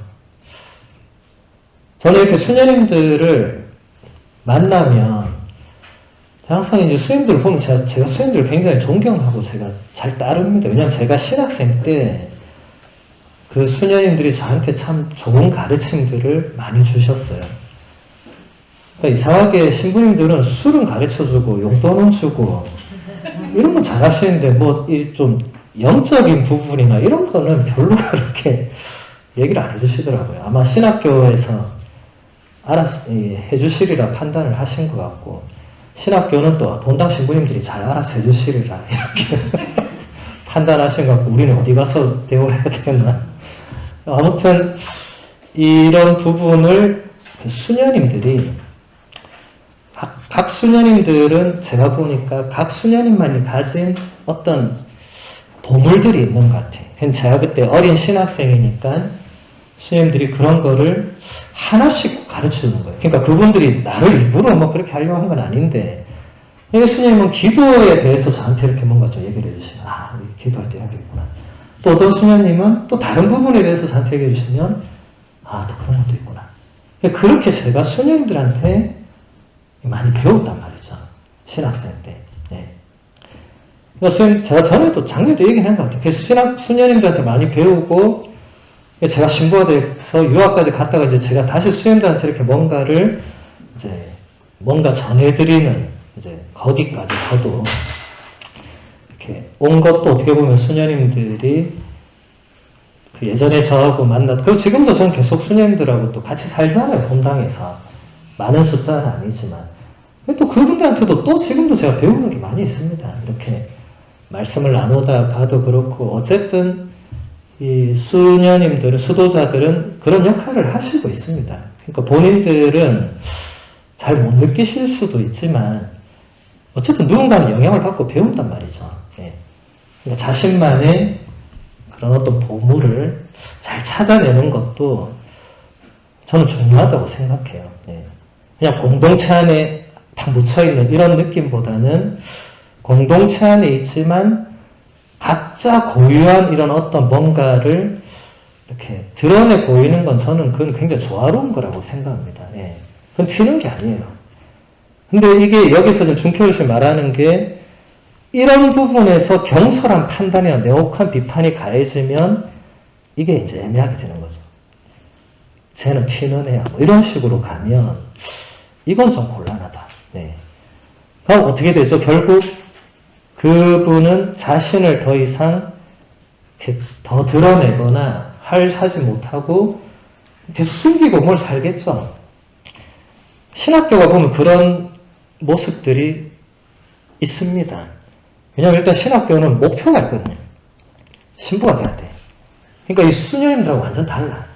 저는 이렇게 수녀님들을 만나면 항상 이제 수녀님들을 보면 제가 수녀님들을 굉장히 존경하고 제가 잘 따릅니다. 왜냐하면 제가 신학생 때 그 수녀님들이 저한테 참 좋은 가르침들을 많이 주셨어요. 그러니까 이상하게 신부님들은 술은 가르쳐주고 용돈은 주고 이런 건 잘하시는데 뭐 좀 영적인 부분이나 이런 거는 별로 그렇게 얘기를 안 해주시더라고요. 아마 신학교에서 해주시리라 판단을 하신 것 같고, 신학교는 또 본당 신부님들이 잘 알아서 해주시리라 이렇게 판단하신 것 같고, 우리는 어디 가서 배워야 되나. 아무튼 이런 부분을 수녀님들이 각 수녀님들은 제가 보니까 각 수녀님만이 가진 어떤 보물들이 있는 것 같아요. 제가 그때 어린 신학생이니까 수녀님들이 그런 거를 하나씩 가르쳐 주는 거예요. 그러니까 그분들이 나를 일부러 뭐 그렇게 하려고 한 건 아닌데, 수녀님은 기도에 대해서 저한테 이렇게 뭔가 좀 얘기를 해주시면, 기도할 때 해야겠구나. 또 어떤 수녀님은 또 다른 부분에 대해서 저한테 얘기해 주시면, 또 그런 것도 있구나. 그렇게 제가 수녀님들한테 많이 배웠단 말이죠. 신학생 때. 네. 제가 전에도 작년에도 얘기한 것 같아요. 그래서 수녀님들한테 많이 배우고, 제가 신부가 돼서 유학까지 갔다가 이제 제가 다시 수녀님들한테 이렇게 뭔가를 이제 뭔가 전해드리는 이제 거기까지 저도 이렇게 온 것도 어떻게 보면 수녀님들이 그 예전에 저하고 그리고 지금도 저는 계속 수녀님들하고 또 같이 살잖아요. 본당에서. 많은 숫자는 아니지만. 또 그분들한테도 또 지금도 제가 배우는 게 많이 있습니다. 이렇게 말씀을 나누다 봐도 그렇고, 어쨌든 이 수녀님들은, 수도자들은 그런 역할을 하시고 있습니다. 그러니까 본인들은 잘 못 느끼실 수도 있지만 어쨌든 누군가는 영향을 받고 배운단 말이죠. 예. 그러니까 자신만의 그런 어떤 보물을 잘 찾아내는 것도 저는 중요하다고 생각해요. 예. 그냥 공동체 안에 딱 묻혀있는 이런 느낌보다는 공동체 안에 있지만 각자 고유한 이런 어떤 뭔가를 이렇게 드러내 보이는 건 저는 그건 굉장히 조화로운 거라고 생각합니다. 예. 그건 튀는 게 아니에요. 근데 이게 여기서 지금 준케일씨 말하는 게 이런 부분에서 경솔한 판단이나 내혹한 비판이 가해지면 이게 이제 애매하게 되는 거죠. 쟤는 튀는 애야. 뭐 이런 식으로 가면 이건 좀 곤란하다. 네. 그럼 어떻게 되죠? 결국 그분은 자신을 더 이상 이렇게 더 드러내거나 하지 못하고 계속 숨기고 뭘 살겠죠. 신학교가 보면 그런 모습들이 있습니다. 왜냐하면 일단 신학교는 목표가 있거든요. 신부가 돼야 돼. 그러니까 이 수녀님들하고 완전 달라.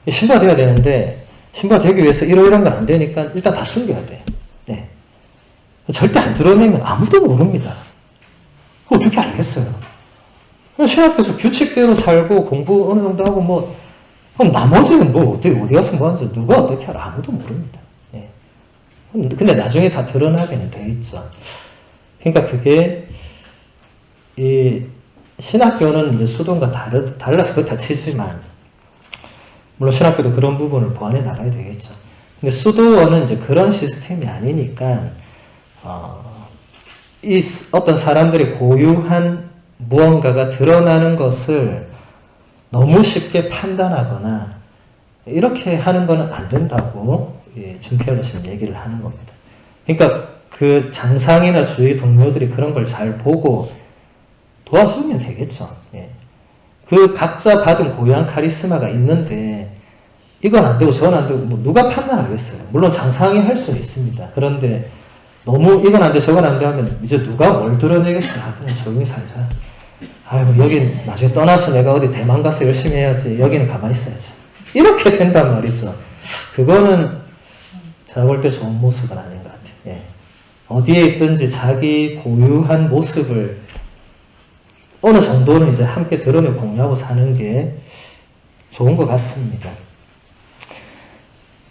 신부가 돼야 되는데 신부가 되기 위해서 이런 건 안 되니까 일단 다 숨겨야 돼. 네. 절대 안 드러내면 아무도 모릅니다. 그거 어떻게 알겠어요? 신학교에서 규칙대로 살고 공부 어느 정도 하고 뭐 그럼 나머지는 뭐 어디 가서 뭐 하는지 누가 어떻게 알아? 아무도 모릅니다. 네. 근데 나중에 다 드러나게는 돼 있죠. 그러니까 그게 이 신학교는 이제 수도원과 달라서 그렇다 치지만 물론 신학교도 그런 부분을 보완해 나가야 되겠죠. 근데 수도원은 이제 그런 시스템이 아니니까 이 어떤 사람들이 고유한 무언가가 드러나는 것을 너무 쉽게 판단하거나 이렇게 하는 것은 안 된다고 준케일러 씨는 얘기를 하는 겁니다. 그러니까 그 장상이나 주위 동료들이 그런 걸 잘 보고 도와주면 되겠죠. 예. 그 각자 받은 고유한 카리스마가 있는데 이건 안 되고 저건 안 되고 뭐 누가 판단하겠어요. 물론 장상이 할 수는 있습니다. 그런데 너무 이건 안 돼 저건 안 돼 하면 이제 누가 뭘 드러내겠어요. 그냥 조용히 살자. 아이고 여긴 나중에 떠나서 내가 어디 대만 가서 열심히 해야지. 여기는 가만히 있어야지. 이렇게 된단 말이죠. 그거는 제가 볼 때 좋은 모습은 아닌 것 같아요. 예. 어디에 있든지 자기 고유한 모습을 어느 정도는 이제 함께 드러내고 공유하고 사는 게 좋은 것 같습니다.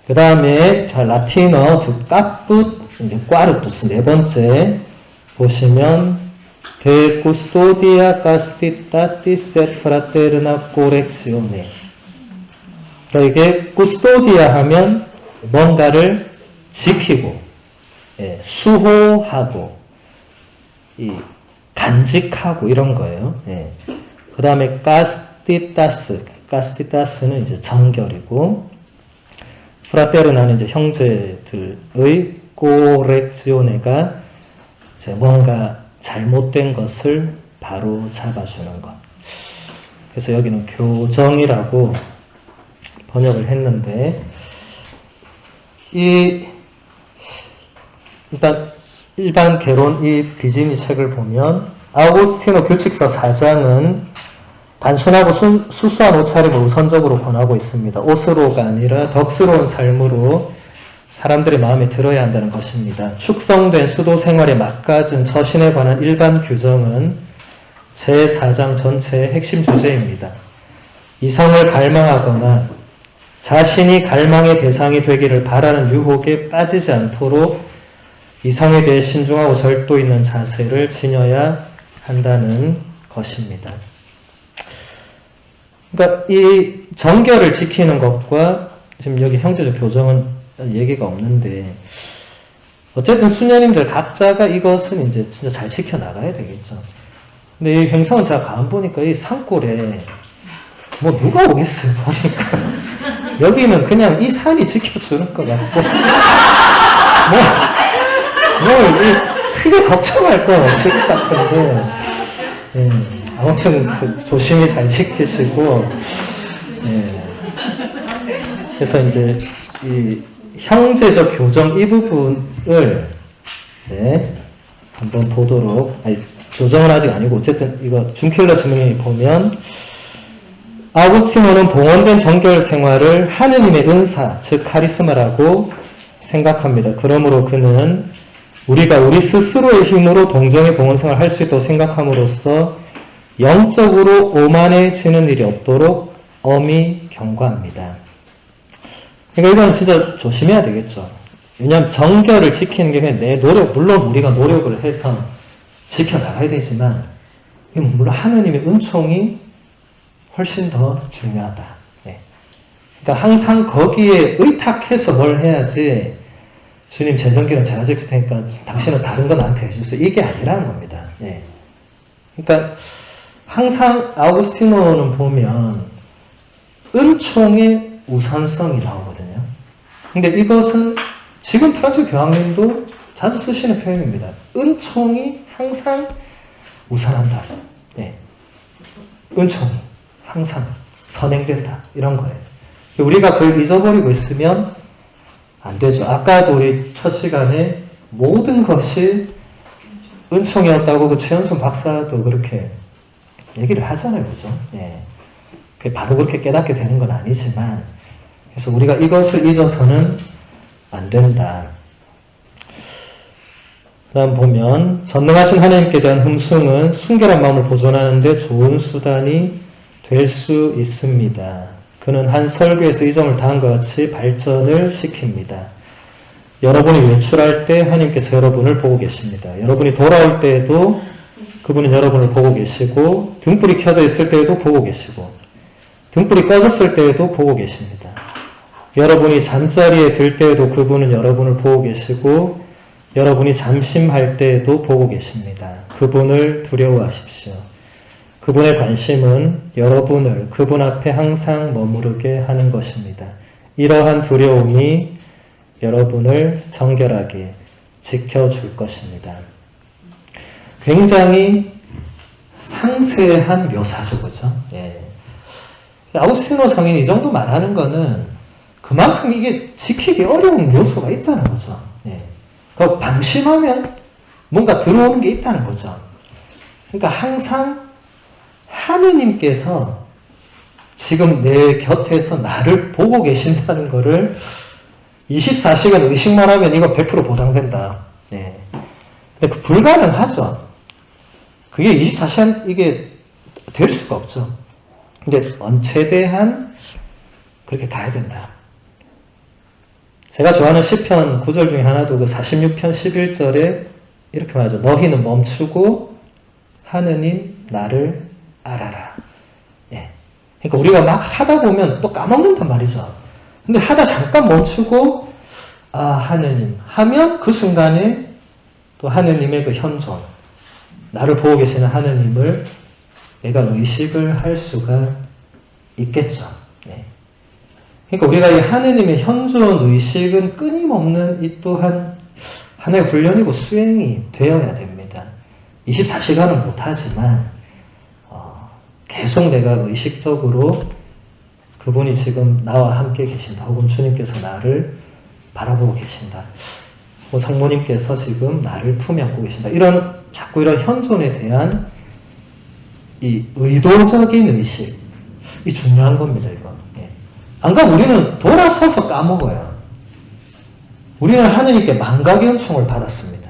그 다음에 자 라틴어 까풋 이제 꽈르투스 네 번째 보시면 de custodia castitatis et fraterna correctione. 그러니까 이게 custodia 하면 뭔가를 지키고 수호하고 간직하고 이런 거예요. 그 다음에 castitas는 이제 정결이고 프라테르나는 이제 형제들의 correctione가 이제 뭔가 잘못된 것을 바로 잡아주는 것. 그래서 여기는 교정이라고 번역을 했는데 일단 일반 개론 이 비지니 책을 보면 아우구스티노 규칙서 4장은 단순하고 수수한 옷차림을 우선적으로 권하고 있습니다. 옷으로가 아니라 덕스러운 삶으로 사람들의 마음에 들어야 한다는 것입니다. 축성된 수도 생활에 막가진 처신에 관한 일반 규정은 제4장 전체의 핵심 주제입니다. 이성을 갈망하거나 자신이 갈망의 대상이 되기를 바라는 유혹에 빠지지 않도록 이성에 대해 신중하고 절도 있는 자세를 지녀야 한다는 것입니다. 그러니까 이 정결을 지키는 것과 지금 여기 형제적 교정은 얘기가 없는데 어쨌든 수녀님들 각자가 이것은 이제 진짜 잘 지켜나가야 되겠죠. 근데 이 행성은 제가 가만 보니까 이 산골에 뭐 누가 오겠어요 보니까 여기는 그냥 이 산이 지켜주는 것 같고 크게 걱정할 건 없을 것 같은데 아무튼 조심히 잘 지키시고 그래서 이제 이 형제적 교정 이 부분을 이제 한번 보도록 교정은 아직 아니고 어쨌든 이거 준킬러 스님이 보면 아우구스티노는 봉헌된 정결 생활을 하느님의 은사 즉 카리스마라고 생각합니다. 그러므로 그는 우리가 우리 스스로의 힘으로 동정의 봉헌 생활을 할 수 있다고 생각함으로써 영적으로 오만해지는 일이 없도록 엄히 경고합니다. 그러니까 이건 진짜 조심해야 되겠죠. 왜냐하면 정결을 지키는 게 그냥 내 노력, 물론 우리가 노력을 해서 지켜나가야 되지만 물론 하느님의 은총이 훨씬 더 중요하다. 그러니까 항상 거기에 의탁해서 뭘 해야지 주님 제 정결은 제가 지킬 테니까 당신은 다른 건 나한테 해주세요. 이게 아니라는 겁니다. 그러니까 항상 아우구스티노는 보면 은총의 우선성이 나오거든요. 근데 이것은 지금 프란츠 교황님도 자주 쓰시는 표현입니다. 은총이 항상 우선한다. 은총이 항상 선행된다. 이런 거예요. 우리가 그걸 잊어버리고 있으면 안 되죠. 아까도 우리 첫 시간에 모든 것이 은총이었다고 그 최연순 박사도 그렇게 얘기를 하잖아요. 그죠? 그게 바로 그렇게 깨닫게 되는 건 아니지만 그래서 우리가 이것을 잊어서는 안 된다. 그 다음 보면 전능하신 하나님께 대한 흠숭은 순결한 마음을 보존하는 데 좋은 수단이 될 수 있습니다. 그는 한 설교에서 이 점을 다음과 같이 발전을 시킵니다. 여러분이 외출할 때 하나님께서 여러분을 보고 계십니다. 여러분이 돌아올 때에도 그분은 여러분을 보고 계시고 등불이 켜져 있을 때에도 보고 계시고 등불이 꺼졌을 때에도 보고 계십니다. 여러분이 잠자리에 들 때에도 그분은 여러분을 보고 계시고 여러분이 잠심할 때에도 보고 계십니다. 그분을 두려워하십시오. 그분의 관심은 여러분을 그분 앞에 항상 머무르게 하는 것입니다. 이러한 두려움이 여러분을 정결하게 지켜줄 것입니다. 굉장히 상세한 묘사죠, 그죠? 아우구스티노 성인이 이 정도 말하는 거는 그만큼 이게 지키기 어려운 요소가 있다는 거죠. 그 방심하면 뭔가 들어오는 게 있다는 거죠. 그러니까 항상 하느님께서 지금 내 곁에서 나를 보고 계신다는 거를 24시간 의식만 하면 이거 100% 보장된다. 근데 그 불가능하죠. 그게 24시간 이게 될 수가 없죠. 근데 최대한 그렇게 가야 된다. 제가 좋아하는 시편 9절 중에 하나도 그 46편 11절에 이렇게 말하죠. 너희는 멈추고 하느님 나를 알아라. 예. 그러니까 우리가 막 하다 보면 또 까먹는단 말이죠. 근데 하다 잠깐 멈추고 하느님 하면 그 순간에 또 하느님의 그 현존, 나를 보고 계시는 하느님을 내가 의식을 할 수가 있겠죠. 네. 그러니까 우리가 이 하느님의 현존 의식은 끊임없는 이 또한 하나의 훈련이고 수행이 되어야 됩니다. 24시간은 못하지만 계속 내가 의식적으로 그분이 지금 나와 함께 계신다. 혹은 주님께서 나를 바라보고 계신다. 성모님께서 지금 나를 품에 안고 계신다. 자꾸 이런 현존에 대한 이 의도적인 의식, 이 중요한 겁니다, 이거. 예. 안 그러면 우리는 돌아서서 까먹어요. 우리는 하느님께 망각의 은총을 받았습니다.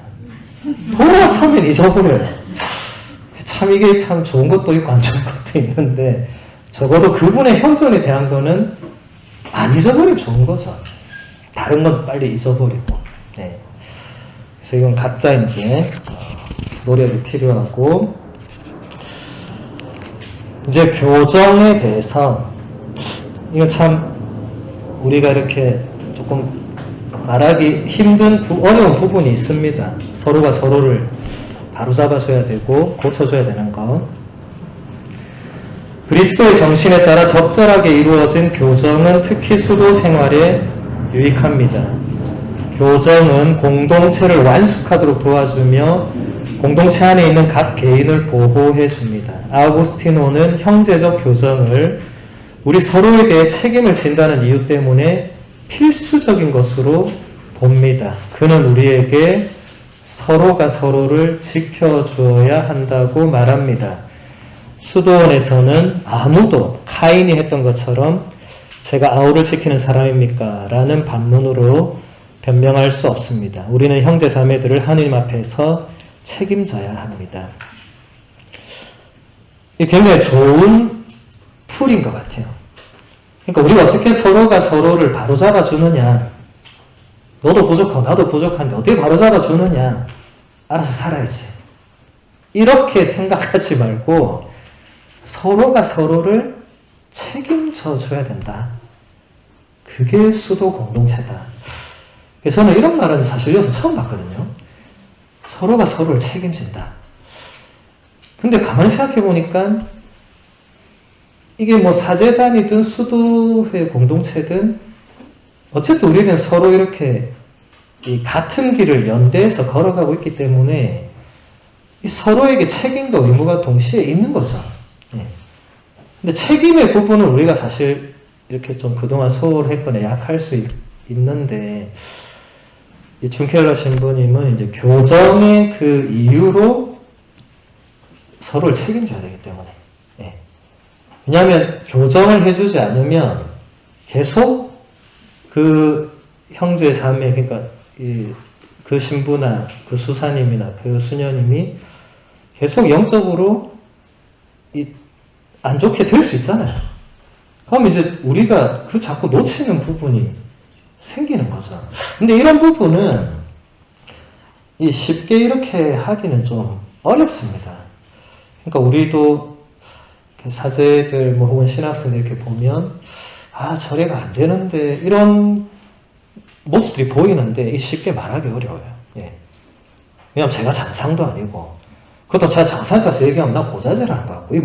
돌아서면 잊어버려요. 참 이게 참 좋은 것도 있고 안 좋은 것도 있는데 적어도 그분의 현존에 대한 거는 안 잊어버리면 좋은 거죠. 다른 건 빨리 잊어버리고. 네. 그래서 이건 각자 이제 노력이 필요하고, 이제 교정에 대해서 이건 참 우리가 이렇게 조금 말하기 힘든 어려운 부분이 있습니다. 서로가 서로를 바로잡아줘야 되고 고쳐줘야 되는 것. 그리스도의 정신에 따라 적절하게 이루어진 교정은 특히 수도 생활에 유익합니다. 교정은 공동체를 완숙하도록 도와주며 공동체 안에 있는 각 개인을 보호해 줍니다. 아우구스티노는 형제적 교정을 우리 서로에게 책임을 진다는 이유 때문에 필수적인 것으로 봅니다. 그는 우리에게 서로가 서로를 지켜줘야 한다고 말합니다. 수도원에서는 아무도 카인이 했던 것처럼 제가 아우를 지키는 사람입니까? 라는 반문으로 변명할 수 없습니다. 우리는 형제 자매들을 하느님 앞에서 책임져야 합니다. 이게 굉장히 좋은 풀인 것 같아요. 그러니까 우리가 어떻게 서로가 서로를 바로잡아 주느냐, 너도 부족하고 나도 부족한데 어떻게 바로잡아 주느냐, 알아서 살아야지. 이렇게 생각하지 말고 서로가 서로를 책임져 줘야 된다. 그게 수도 공동체다. 저는 이런 말은 사실 여기서 처음 봤거든요. 서로가 서로를 책임진다. 근데 가만히 생각해 보니까 이게 뭐 사제단이든 수도회 공동체든 어쨌든 우리는 서로 이렇게 이 같은 길을 연대해서 걸어가고 있기 때문에 이 서로에게 책임과 의무가 동시에 있는 거죠. 예. 근데 책임의 부분은 우리가 사실 이렇게 좀 그동안 소홀했거나 약할 수 있는데, 이 준켈러 신부님은 이제 교정의 그 이유로 서로를 책임져야 되기 때문에. 예. 왜냐하면 교정을 해주지 않으면 계속 그 형제 자매, 그러니까 그 신부나 그 수사님이나 그 수녀님이 계속 영적으로 안 좋게 될 수 있잖아요. 그럼 이제 우리가 그 자꾸 놓치는 부분이 생기는 거죠. 근데 이런 부분은 쉽게 이렇게 하기는 좀 어렵습니다. 그러니까 우리도 사제들 뭐 혹은 신학생들 이렇게 보면 절에가 안 되는데 이런 모습들이 보이는데 쉽게 말하기 어려워요. 예. 왜냐면 제가 장상도 아니고, 그것도 제가 장사에 가서 얘기하면 나 고자질하는 것 같고,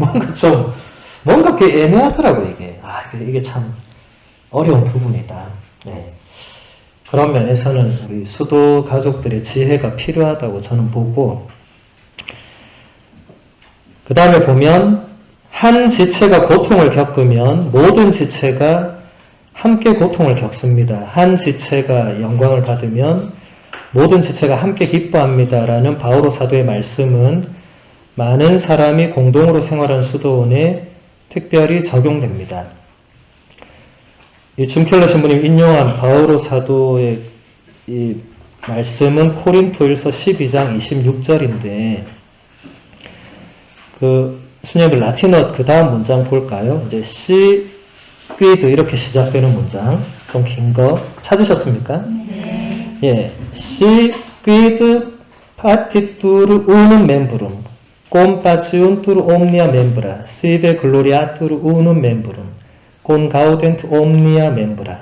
뭔가 그게 애매하더라고, 이게. 이게 참 어려운 부분이다. 네. 그런 면에서는 우리 수도 가족들의 지혜가 필요하다고 저는 보고, 그 다음에 보면, 한 지체가 고통을 겪으면 모든 지체가 함께 고통을 겪습니다. 한 지체가 영광을 받으면 모든 지체가 함께 기뻐합니다. 라는 바오로 사도의 말씀은 많은 사람이 공동으로 생활하는 수도원에 특별히 적용됩니다. 이 준켈러 신부님 인용한 바오로 사도의 이 말씀은 코린토일서 12장 26절인데, 수녀들 라틴어 그 다음 문장 볼까요? 이제 si quid 이렇게 시작되는 문장 좀 긴 거 찾으셨습니까? 네. 예, si quid partitur unum membrum compaciuntur omnia membra sive gloriatur unum membrum con gaudent omnia membra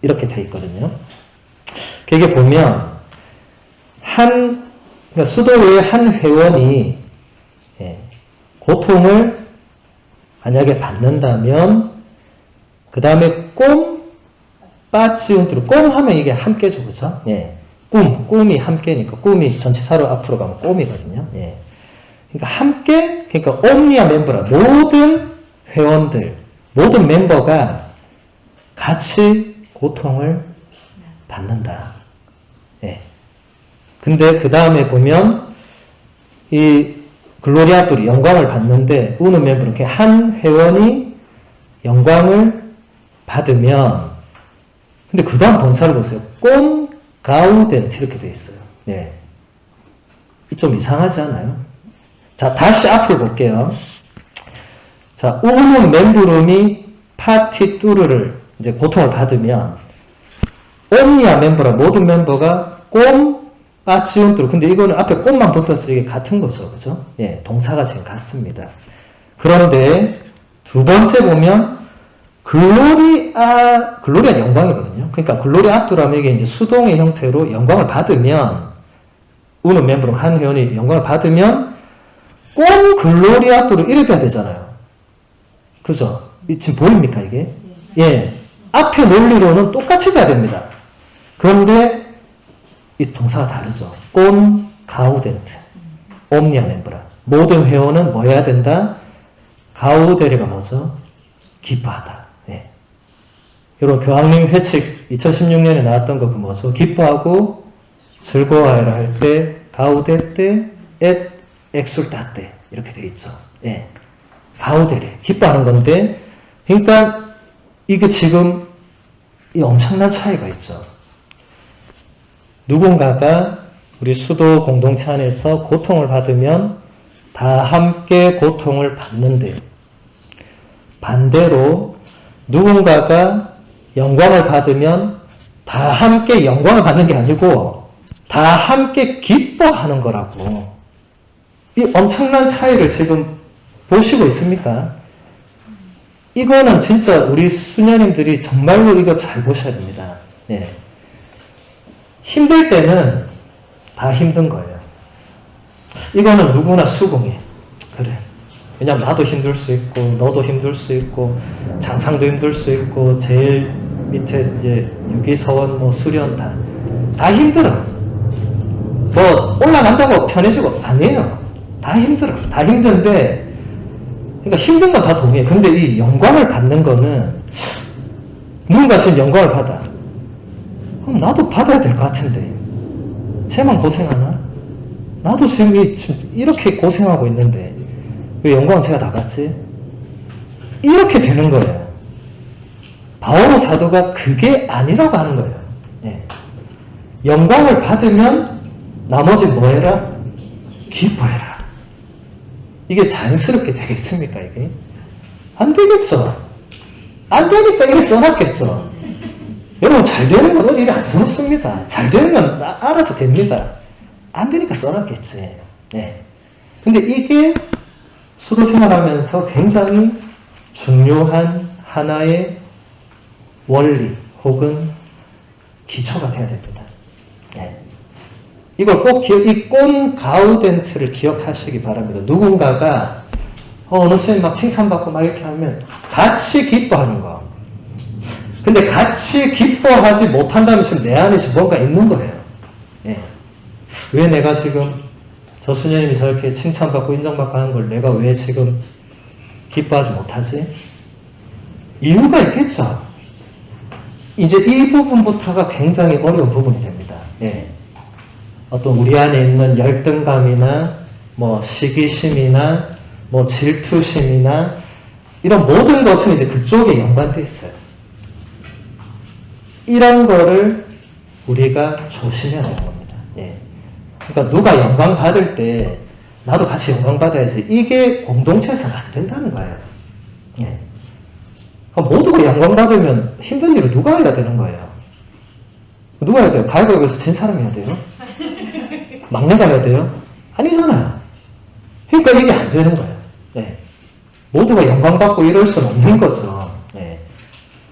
이렇게 돼 있거든요. 그게 보면 그러니까 수도의 한 회원이 고통을 만약에 받는다면 그 다음에 빠치운트로 꼼 하면 이게 함께죠, 그죠? 예. 꿈이 함께니까 꿈이 전치사로 앞으로 가면 꼼이거든요. 예. 그러니까 함께, 그러니까 옴니아 멤버라 모든 회원들, 모든 멤버가 같이 고통을 받는다. 예. 근데 그 다음에 보면 이 글로리아들이 영광을 받는데 우는 멤버는 이렇게 한 회원이 영광을 받으면 근데 그 다음 동사를 보세요. 꼼 가우덴트 이렇게 돼 있어요. 예. 좀 이상하지 않아요? 자, 다시 앞을 볼게요. 자, 우는 멤브룸이 파티뚜르를 이제 고통을 받으면 옴니아 멤버라 모든 멤버가 꼼 빠치운뚜르 근데 이거는 앞에 꼼만 붙어서 이게 같은 거죠. 그죠? 예, 동사가 지금 같습니다. 그런데 두 번째 보면 글로리아 영광이거든요. 그러니까 글로리아뚜라면 이게 이제 수동의 형태로 영광을 받으면 우는 멤버룸 한 회원이 영광을 받으면 꼼 글로리아뚜를 이래 돼야 되잖아요. 그죠? 지금 보입니까 이게? 예. 앞에 논리로는 똑같이 돼야 됩니다. 그런데 이 동사가 다르죠. 꼼 가우덴트 옴니아 멤브라 모든 회원은 뭐 해야 된다? 가우데레가 뭐죠? 기뻐하다. 예. 여러분 교황님 회칙 2016년에 나왔던 거 그 뭐죠? 기뻐하고 즐거워하라 할 때 가우데테 엣 엑술타테 이렇게 돼 있죠. 예. 가우데레 기뻐하는 건데 그러니까 이게 지금 이 엄청난 차이가 있죠. 누군가가 우리 수도 공동체 안에서 고통을 받으면 다 함께 고통을 받는데 반대로 누군가가 영광을 받으면 다 함께 영광을 받는 게 아니고 다 함께 기뻐하는 거라고. 이 엄청난 차이를 지금 보시고 있습니까? 이거는 진짜 우리 수녀님들이 정말로 이거 잘 보셔야 됩니다. 예. 힘들 때는 다 힘든 거예요. 이거는 누구나 수긍해. 그래. 왜냐면 나도 힘들 수 있고, 너도 힘들 수 있고, 장창도 힘들 수 있고, 제일 밑에 이제 유기서원, 뭐 수련 다 힘들어. 뭐 올라간다고 편해지고 아니에요. 다 힘들어. 다 힘든데, 그러니까 힘든 건 다 동의해. 근데 이 영광을 받는 거는 누군가 지금 영광을 받아. 그럼 나도 받아야 될 것 같은데. 쟤만 고생하나? 나도 지금 이렇게 고생하고 있는데 왜 영광은 제가 다 받지? 이렇게 되는 거예요. 바오로 사도가 그게 아니라고 하는 거예요. 예. 영광을 받으면 나머지 뭐 해라? 기뻐해라. 이게 자연스럽게 되겠습니까, 이게? 안 되겠죠. 안 되니까 이렇게 써놨겠죠. 여러분, 잘 되는 건 어디 안 써놓습니다. 잘 되는 건 알아서 됩니다. 안 되니까 써놨겠지. 네. 근데 이게 수도 생활하면서 굉장히 중요한 하나의 원리 혹은 기초가 돼야 됩니다. 네. 이걸 꼭 이 꼰 가우덴트를 기억하시기 바랍니다. 누군가가 어느 선생님 막 칭찬받고 막 이렇게 하면 같이 기뻐하는 거. 근데 같이 기뻐하지 못한다면 지금 내 안에 지금 뭔가 있는 거예요. 네. 왜 내가 지금 저 수녀님이 저렇게 칭찬받고 인정받고 하는 걸 내가 왜 지금 기뻐하지 못하지? 이유가 있겠죠. 이제 이 부분부터가 굉장히 어려운 부분이 됩니다. 예. 어떤 우리 안에 있는 열등감이나 뭐 시기심이나 뭐 질투심이나 이런 모든 것은 이제 그쪽에 연관되어 있어요. 이런 거를 우리가 조심해야 되는 겁니다. 예. 그러니까 누가 영광 받을 때 나도 같이 영광받아야지. 이게 공동체에서는 안 된다는 거예요. 예. 그러니까 모두가 영광받으면 힘든 일을 누가 해야 되는 거예요? 누가 해야 돼요? 가위바위보에서 진 사람이 해야 돼요? 막내가 해야 돼요? 아니잖아요. 그러니까 이게 안 되는 거예요. 네. 모두가 영광받고 이럴 수는 없는 거죠. 네.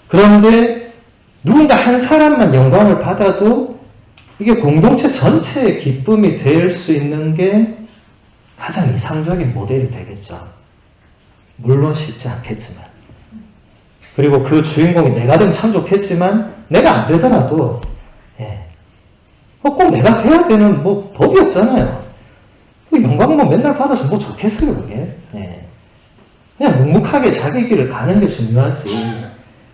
그런데 누군가 한 사람만 영광을 받아도 이게 공동체 전체의 기쁨이 될 수 있는 게 가장 이상적인 모델이 되겠죠. 물론 쉽지 않겠지만. 그리고 그 주인공이 내가 되면 참 좋겠지만 내가 안 되더라도 예. 꼭 내가 돼야 되는 뭐 법이 없잖아요. 그 영광만 맨날 받아서 뭐 좋겠어요, 그게. 예. 그냥 묵묵하게 자기 길을 가는 게 중요하지.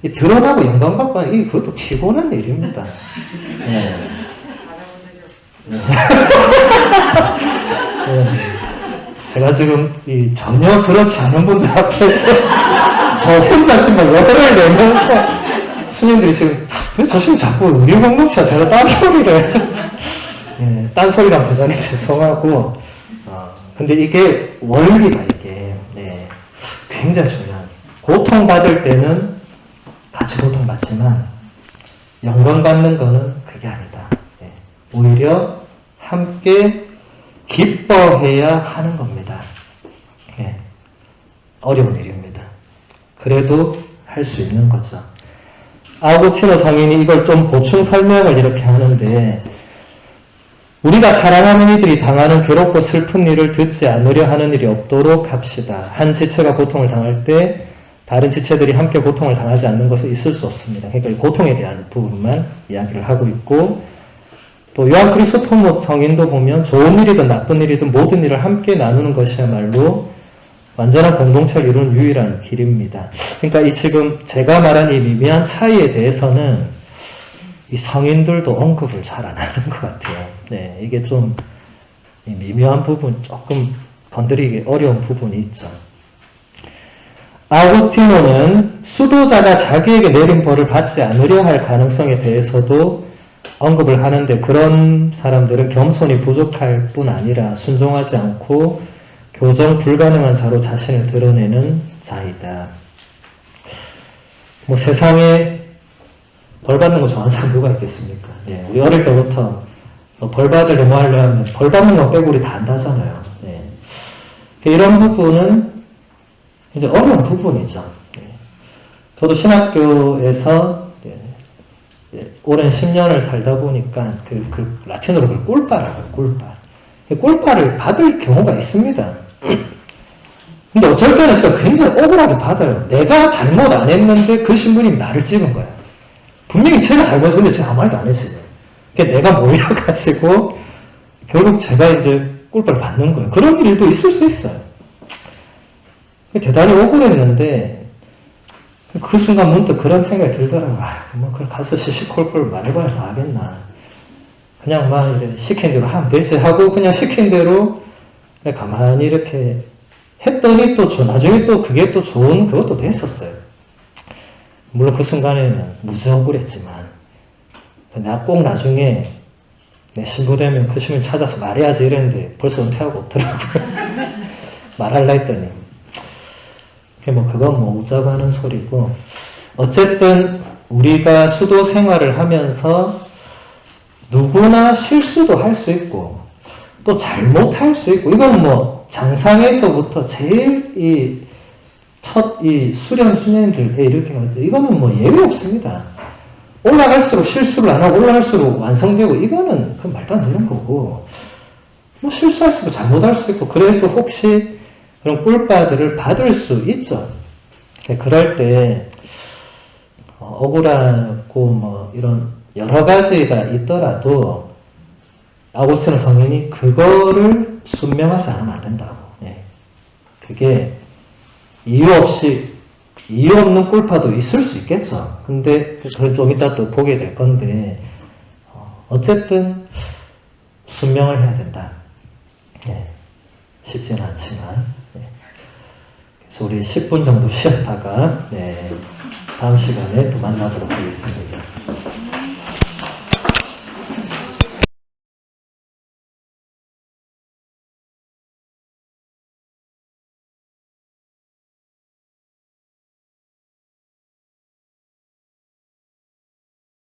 이 드러나고 영광받고 하는 이 그것도 피곤한 일입니다. 예. 예. 제가 지금 전혀 그렇지 않은 분들 앞에서 저 혼자 정말 열을 내면서 스님들이 지금 왜 저 지금 자꾸 우리 공동체가 제가 딴소리를 예, 딴소리랑 대단히 죄송하고 근데 이게 원리가 이게 네, 굉장히 중요한 고통받을 때는 같이 고통받지만 영광받는 거는 그게 아니다. 네, 오히려 함께 기뻐해야 하는 겁니다. 네, 어려운 일입니다. 그래도 할 수 있는 거죠. 아우구스티노 성인이 이걸 좀 보충 설명을 이렇게 하는데 우리가 사랑하는 이들이 당하는 괴롭고 슬픈 일을 듣지 않으려 하는 일이 없도록 합시다. 한 지체가 고통을 당할 때 다른 지체들이 함께 고통을 당하지 않는 것은 있을 수 없습니다. 그러니까 이 고통에 대한 부분만 이야기를 하고 있고 또 요한 크리스토모 성인도 보면 좋은 일이든 나쁜 일이든 모든 일을 함께 나누는 것이야말로 완전한 공동체를 이루는 유일한 길입니다. 그러니까 이 지금 제가 말한 이 미미한 차이에 대해서는 이 성인들도 언급을 잘 안 하는 것 같아요. 네, 이게 좀 미묘한 부분, 조금 건드리기 어려운 부분이 있죠. 아우구스티노는 수도자가 자기에게 내린 벌을 받지 않으려 할 가능성에 대해서도 언급을 하는데 그런 사람들은 겸손이 부족할 뿐 아니라 순종하지 않고 교정 불가능한 자로 자신을 드러내는 자이다. 뭐 세상에 벌 받는 거 좋아하는 사람 누가 있겠습니까? 네, 우리 어릴 때부터 벌 받으려 뭐 하려 하면 벌 받는 거 빼고 우리 다 안다잖아요. 네. 이런 부분은 이제 어려운 부분이죠. 네. 저도 신학교에서 오랜 10년을 살다 보니까 그 라틴어로 그걸 꿀빠라고 해요. 꿀빠. 꿀빠를 받을 경우가 있습니다. 근데 어쩔 때는 제가 굉장히 억울하게 받아요. 내가 잘못 안 했는데 그 신부님이 나를 찍은 거야. 분명히 제가 잘못했는데 제가 아무 말도 안 했어요. 내가 몰려가지고 결국 제가 이제 꿀빠를 받는 거예요. 그런 일도 있을 수 있어요. 대단히 억울했는데 그 순간 문득 그런 생각이 들더라고요. 뭐 그걸 가서 시시콜콜 말해봐야 뭐 하겠나. 그냥 막 이래 시킨 대로 하면 되지 하고 그냥 시킨 대로 가만히 이렇게 했더니 또 나중에 또 그게 또 좋은 그것도 됐었어요. 물론 그 순간에는 무지 억울했지만 내가 꼭 나중에 내 신부 되면 그 신부님 찾아서 말해야지 이랬는데 벌써 은퇴하고 없더라고요. 말하려 했더니 뭐 그건 뭐 웃자고 하는 소리고 어쨌든 우리가 수도 생활을 하면서 누구나 실수도 할 수 있고 또 잘못할 수 있고 이건 뭐 장상에서부터 제일 첫 수련 수녀님들 이렇게 하죠. 이거는 뭐 예외 없습니다. 올라갈수록 실수를 안 하고 올라갈수록 완성되고 이거는 그 말도 안 되는 거고 뭐 실수할 수도 잘못할 수 있고 그래서 혹시 그런 꿀빠들을 받을 수 있죠. 그럴 때 억울하고 뭐 이런 여러 가지가 있더라도 아우구스티노 성인이 그거를 순명하지 않으면 안 된다고. 예. 그게 이유 없는 꿀파도 있을 수 있겠죠. 근데 그건 좀 이따 또 보게 될 건데 어쨌든 순명을 해야 된다. 예. 쉽지는 않지만 그래서 우리 10분 정도 쉬었다가 다음 시간에 또 만나도록 하겠습니다.